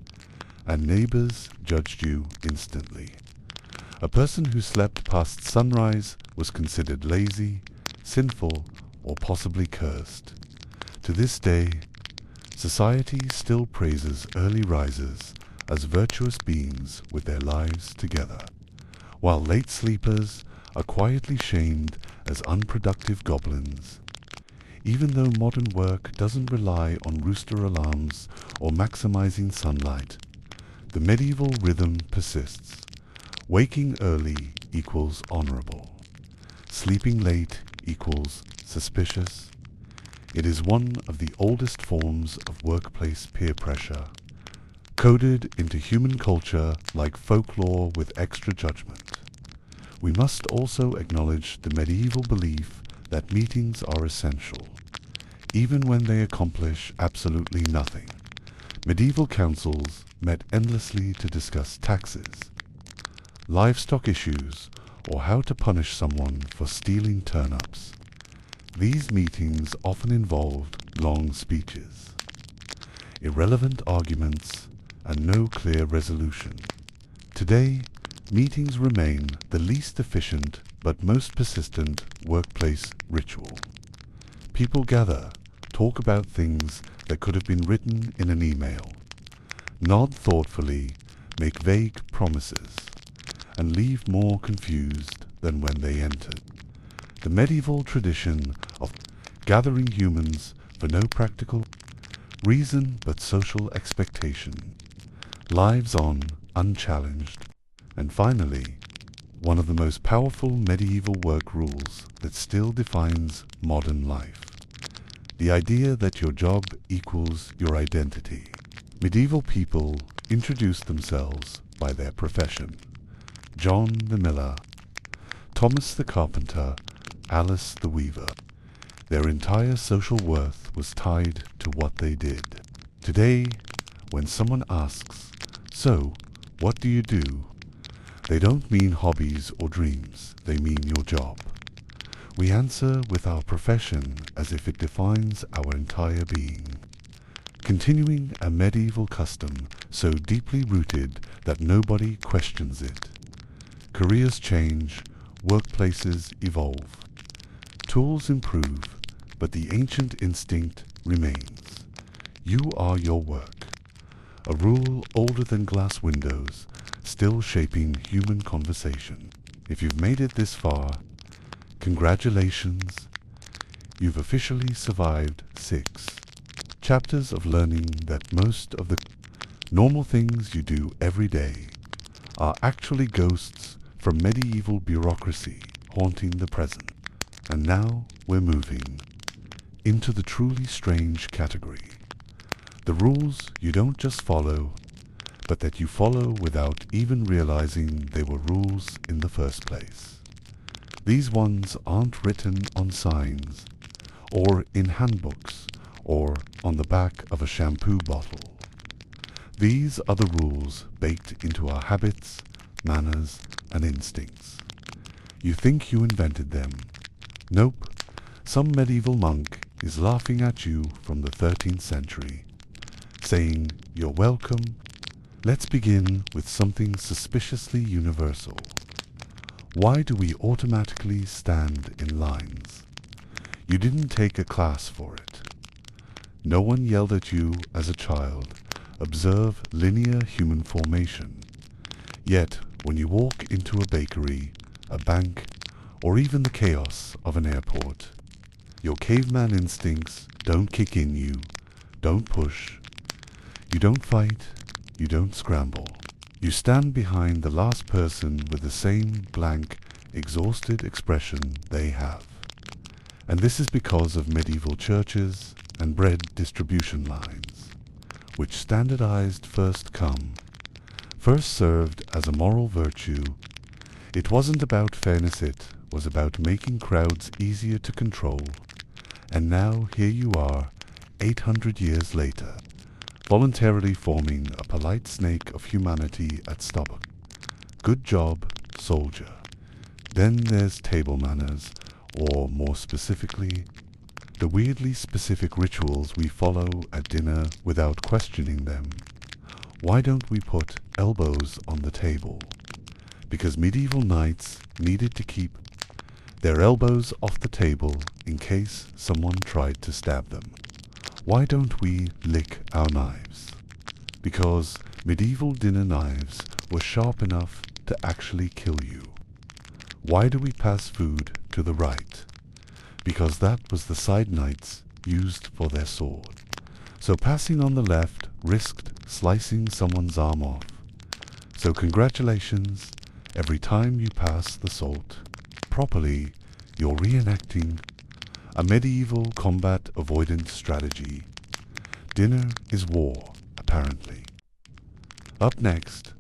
and neighbors judged you instantly. A person who slept past sunrise was considered lazy, sinful, or possibly cursed. To this day, society still praises early risers as virtuous beings with their lives together, while late sleepers are quietly shamed as unproductive goblins. Even though modern work doesn't rely on rooster alarms or maximizing sunlight, the medieval rhythm persists. Waking early equals honorable. Sleeping late equals suspicious. It is one of the oldest forms of workplace peer pressure, coded into human culture like folklore with extra judgment. We must also acknowledge the medieval belief that meetings are essential, even when they accomplish absolutely nothing. Medieval councils met endlessly to discuss taxes, livestock issues, or how to punish someone for stealing turnips. These meetings often involved long speeches, irrelevant arguments, and no clear resolution. Today, meetings remain the least efficient but most persistent workplace ritual. People gather, talk about things that could have been written in an email, nod thoughtfully, make vague promises, and leave more confused than when they entered. The medieval tradition of gathering humans for no practical reason but social expectation, lives on unchallenged, and finally, one of the most powerful medieval work rules that still defines modern life. The idea that your job equals your identity. Medieval people introduced themselves by their profession. John the miller, Thomas the carpenter, Alice the weaver. Their entire social worth was tied to what they did. Today, when someone asks, "So, what do you do?" they don't mean hobbies or dreams, they mean your job. We answer with our profession as if it defines our entire being. Continuing a medieval custom so deeply rooted that nobody questions it. Careers change, workplaces evolve. Tools improve, but the ancient instinct remains. You are your work. A rule older than glass windows, still shaping human conversation. If you've made it this far, congratulations. You've officially survived 6 chapters of learning that most of the normal things you do every day are actually ghosts from medieval bureaucracy haunting the present. And now we're moving into the truly strange category. The rules you don't just follow, but that you follow without even realizing they were rules in the first place. These ones aren't written on signs, or in handbooks, or on the back of a shampoo bottle. These are the rules baked into our habits, manners, and instincts. You think you invented them. Nope, some medieval monk is laughing at you from the 13th century, saying, "You're welcome." Let's begin with something suspiciously universal. Why do we automatically stand in lines? You didn't take a class for it. No one yelled at you as a child, "Observe linear human formation." Yet, when you walk into a bakery, a bank, or even the chaos of an airport, your caveman instincts don't kick in you, don't push. You don't fight, you don't scramble. You stand behind the last person with the same blank, exhausted expression they have. And this is because of medieval churches and bread distribution lines, which standardized first come, first served as a moral virtue. It wasn't about fairness, it was about making crowds easier to control. And now here you are, 800 years later, voluntarily forming a polite snake of humanity at Starbucks. Good job, soldier. Then there's table manners, or more specifically, the weirdly specific rituals we follow at dinner without questioning them. Why don't we put elbows on the table? Because medieval knights needed to keep their elbows off the table in case someone tried to stab them. Why don't we lick our knives? Because medieval dinner knives were sharp enough to actually kill you. Why do we pass food to the right? Because that was the side knights used for their sword. So passing on the left risked slicing someone's arm off. So congratulations, every time you pass the salt properly, you're reenacting a medieval combat avoidance strategy. Dinner is war, apparently. Up next,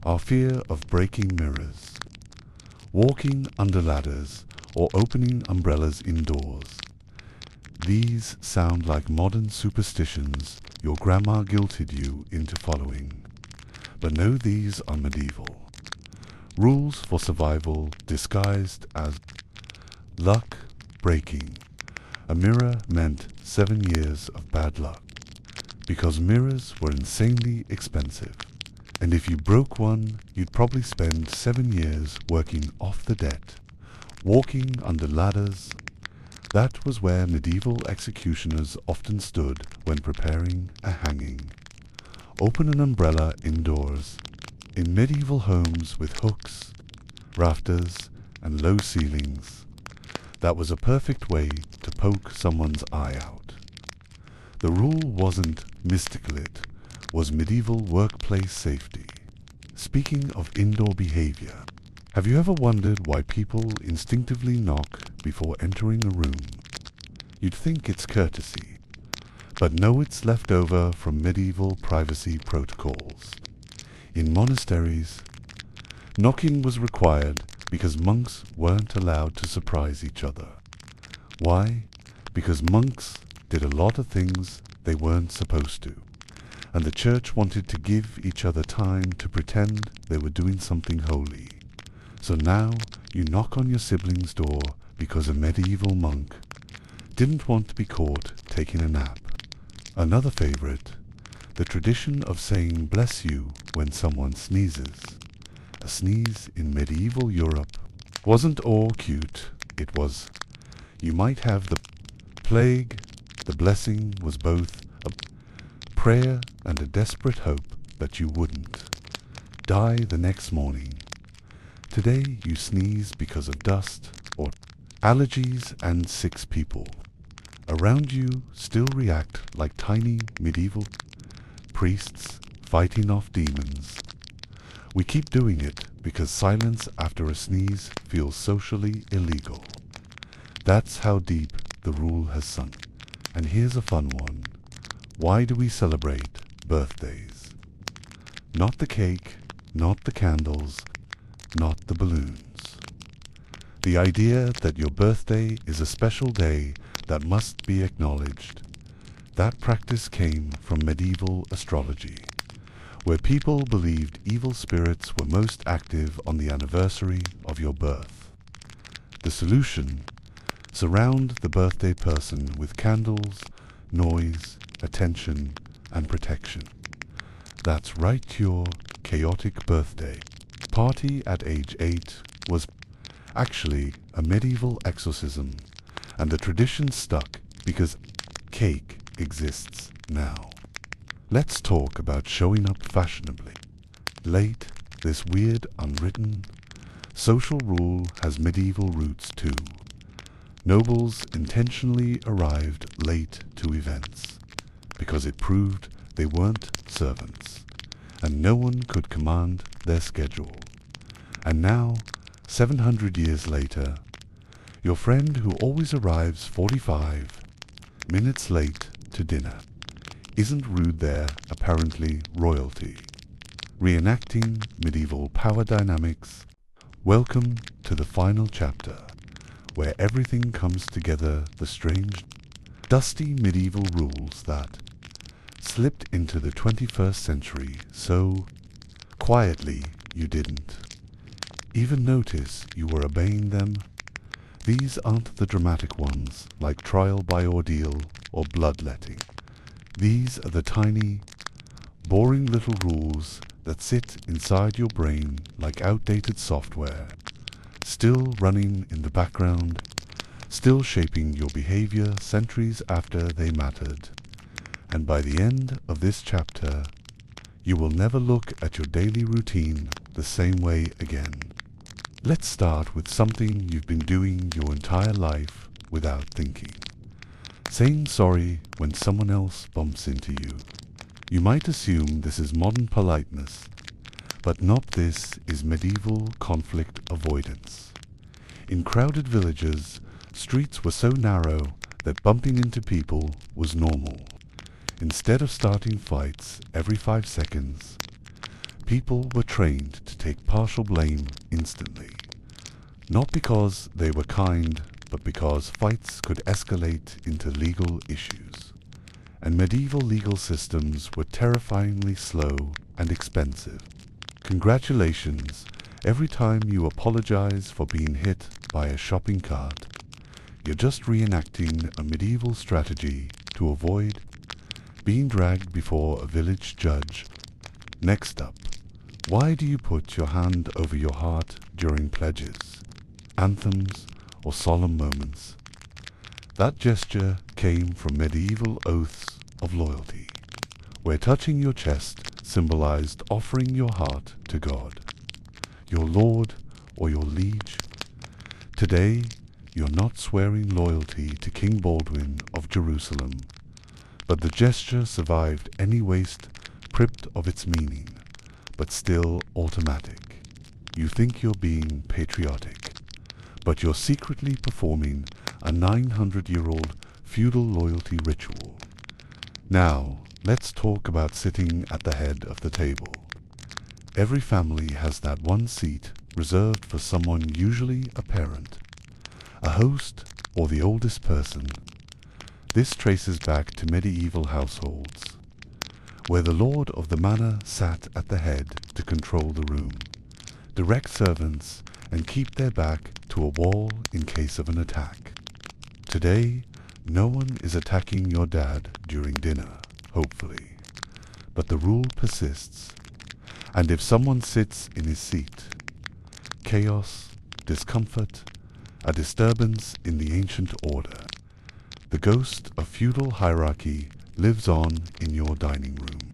our fear of breaking mirrors, walking under ladders, or opening umbrellas indoors. These sound like modern superstitions your grandma guilted you into following. But no, these are medieval. Rules for survival disguised as luck breaking. A mirror meant 7 years of bad luck, because mirrors were insanely expensive. And if you broke one, you'd probably spend 7 years working off the debt, walking under ladders. That was where medieval executioners often stood when preparing a hanging. Open an umbrella indoors. In medieval homes with hooks, rafters, and low ceilings, that was a perfect way to poke someone's eye out. The rule wasn't mystical, it was medieval workplace safety. Speaking of indoor behavior, have you ever wondered why people instinctively knock before entering a room? You'd think it's courtesy, but no, it's left over from medieval privacy protocols. In monasteries, knocking was required because monks weren't allowed to surprise each other. Why? Because monks did a lot of things they weren't supposed to, and the church wanted to give each other time to pretend they were doing something holy. So now you knock on your sibling's door because a medieval monk didn't want to be caught taking a nap. Another favorite, the tradition of saying bless you when someone sneezes. A sneeze in medieval Europe wasn't all cute, it was, you might have the plague. The blessing was both a prayer and a desperate hope that you wouldn't die the next morning. Today you sneeze because of dust or allergies, and 6 people around you still react like tiny medieval priests fighting off demons. We keep doing it because silence after a sneeze feels socially illegal. That's how deep the rule has sunk. And here's a fun one. Why do we celebrate birthdays? Not the cake, not the candles, not the balloons. The idea that your birthday is a special day that must be acknowledged. That practice came from medieval astrology, where people believed evil spirits were most active on the anniversary of your birth. The solution: surround the birthday person with candles, noise, attention, and protection. That's right, your chaotic birthday party at age 8 was actually a medieval exorcism, and the tradition stuck because cake exists now. Let's talk about showing up fashionably. Late, this weird, unwritten, social rule has medieval roots too. Nobles intentionally arrived late to events because it proved they weren't servants, and no one could command their schedule. And now, 700 years later, your friend who always arrives 45 minutes late to dinner isn't rude, they're apparently royalty. Reenacting medieval power dynamics, welcome to the final chapter, where everything comes together, the strange, dusty medieval rules that slipped into the 21st century so quietly you didn't even notice you were obeying them. These aren't the dramatic ones like trial by ordeal or bloodletting. These are the tiny, boring little rules that sit inside your brain like outdated software, still running in the background, still shaping your behavior centuries after they mattered. And by the end of this chapter, you will never look at your daily routine the same way again. Let's start with something you've been doing your entire life without thinking. Saying sorry when someone else bumps into you. You might assume this is modern politeness, but not. This is medieval conflict avoidance. In crowded villages, streets were so narrow that bumping into people was normal. Instead of starting fights every 5 seconds, people were trained to take partial blame instantly. Not because they were kind, but because fights could escalate into legal issues. And medieval legal systems were terrifyingly slow and expensive. Congratulations every time you apologize for being hit by a shopping cart. You're just reenacting a medieval strategy to avoid being dragged before a village judge. Next up, why do you put your hand over your heart during pledges, anthems, or solemn moments? That gesture came from medieval oaths of loyalty, where touching your chest symbolized offering your heart to God, your Lord or your liege. Today, you're not swearing loyalty to King Baldwin of Jerusalem, But the gesture survived any waste stripped of its meaning, but still automatic. You think you're being patriotic, but you're secretly performing a 900-year-old feudal loyalty ritual. Now, let's talk about sitting at the head of the table. Every family has that one seat reserved for someone, usually a parent, a host, or the oldest person. This traces back to medieval households, where the lord of the manor sat at the head to control the room, direct servants, and keep their back to a wall in case of an attack. Today, no one is attacking your dad during dinner, hopefully, but the rule persists. And if someone sits in his seat, chaos, discomfort, a disturbance in the ancient order, the ghost of feudal hierarchy lives on in your dining room.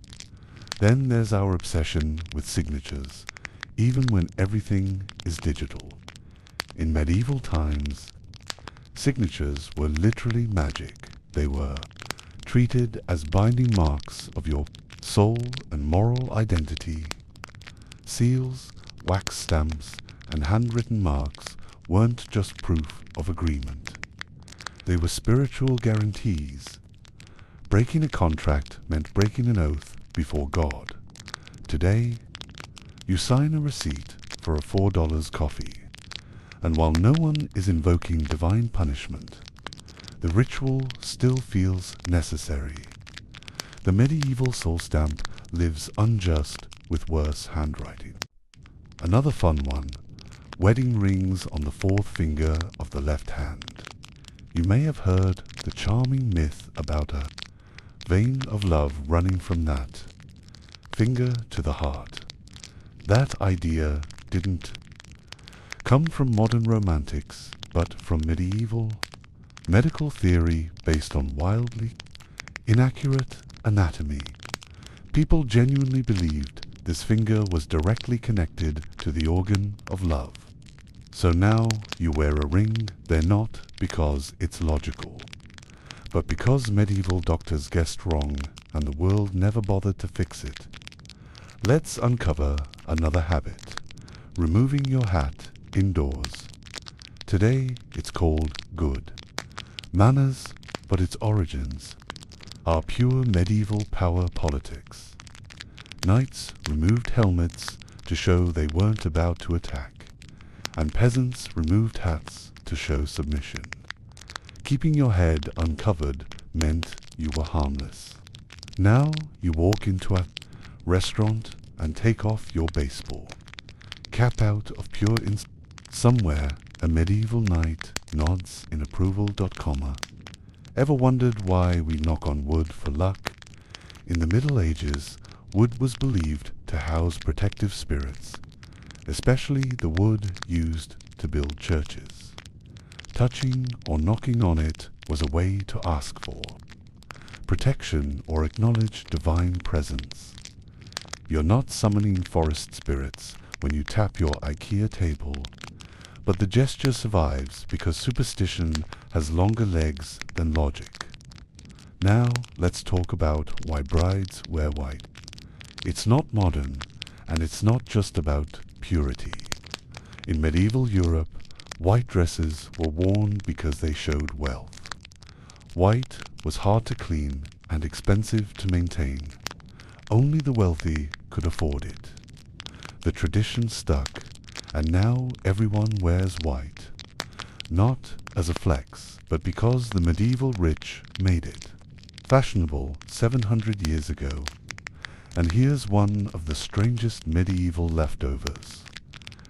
Then there's our obsession with signatures, even when everything is digital. In medieval times, signatures were literally magic. They were treated as binding marks of your soul and moral identity. Seals, wax stamps, and handwritten marks weren't just proof of agreement. They were spiritual guarantees. Breaking a contract meant breaking an oath before God. Today, you sign a receipt for a $4 coffee, and while no one is invoking divine punishment, the ritual still feels necessary. The medieval soul stamp lives unjust with worse handwriting. Another fun one, wedding rings on the fourth finger of the left hand. You may have heard the charming myth about a vein of love running from that finger to the heart. That idea didn't come from modern romantics, but from medieval medical theory based on wildly inaccurate anatomy. People genuinely believed this finger was directly connected to the organ of love. So now you wear a ring, they're not because it's logical, but because medieval doctors guessed wrong and the world never bothered to fix it. Let's uncover another habit, removing your hat indoors. Today it's called good manners, but its origins are pure medieval power politics. Knights removed helmets to show they weren't about to attack, and peasants removed hats to show submission. Keeping your head uncovered meant you were harmless. Now you walk into a restaurant and take off your baseball cap out of pure somewhere a medieval knight nods in approval. Ever wondered why we knock on wood for luck? In the Middle Ages, wood was believed to house protective spirits, especially the wood used to build churches. Touching or knocking on it was a way to ask for protection or acknowledge divine presence. You're not summoning forest spirits when you tap your IKEA table, but the gesture survives because superstition has longer legs than logic. Now let's talk about why brides wear white. It's not modern, and it's not just about purity. In medieval Europe, white dresses were worn because they showed wealth. White was hard to clean and expensive to maintain. Only the wealthy could afford it. The tradition stuck, and now everyone wears white, not as a flex, but because the medieval rich made it fashionable 700 years ago. And here's one of the strangest medieval leftovers.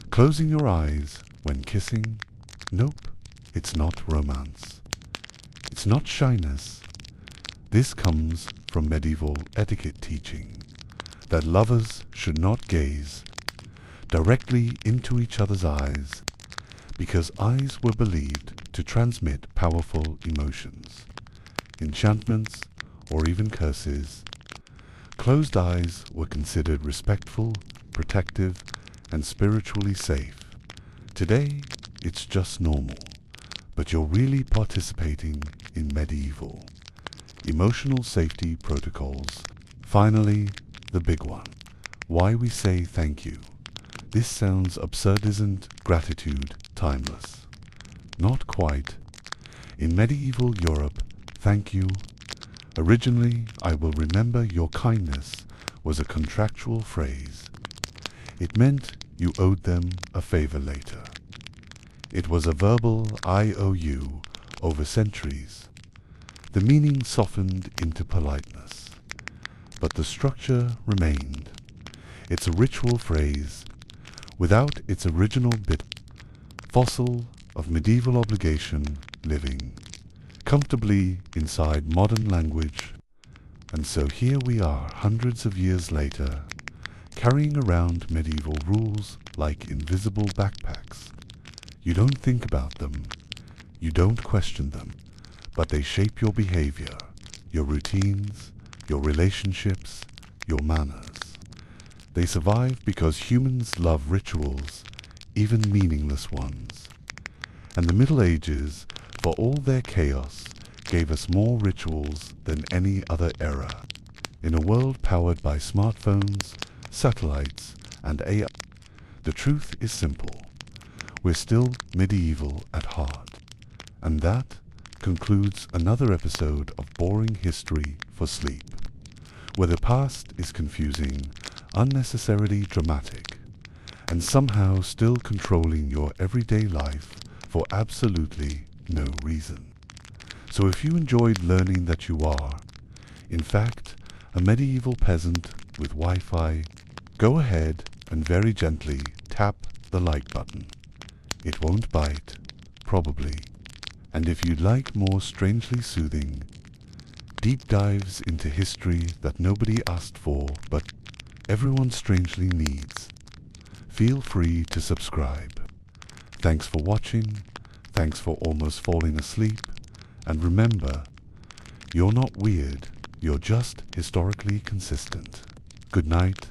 Closing your eyes when kissing? Nope, it's not romance. It's not shyness. This comes from medieval etiquette teaching, that lovers should not gaze directly into each other's eyes, because eyes were believed to transmit powerful emotions, enchantments, or even curses. Closed eyes were considered respectful, protective, and spiritually safe. Today, it's just normal, but you're really participating in medieval. emotional safety protocols. Finally, the big one. Why we say thank you. This sounds absurd, isn't gratitude timeless? Not quite. In medieval Europe, thank you, originally I will remember your kindness, was a contractual phrase. It meant you owed them a favor later. It was a verbal I owe you over centuries. The meaning softened into politeness, but the structure remained. It's a ritual phrase, without its original bit, fossil of medieval obligation living comfortably inside modern language. And so here we are, hundreds of years later, carrying around medieval rules like invisible backpacks. You don't think about them, you don't question them, but they shape your behavior, your routines, your relationships, your manners. They survive because humans love rituals, even meaningless ones. And the Middle Ages, for all their chaos, gave us more rituals than any other era. In a world powered by smartphones, satellites, and AI, the truth is simple. We're still medieval at heart. And that concludes another episode of Boring History for Sleep, where the past is confusing, unnecessarily dramatic, and somehow still controlling your everyday life for absolutely no reason. So if you enjoyed learning that you are, in fact, a medieval peasant with Wi-Fi, go ahead and very gently tap the like button. It won't bite, probably. And if you'd like more strangely soothing, deep dives into history that nobody asked for but everyone strangely needs, feel free to subscribe. Thanks for watching, thanks for almost falling asleep, and remember, you're not weird, you're just historically consistent. Good night,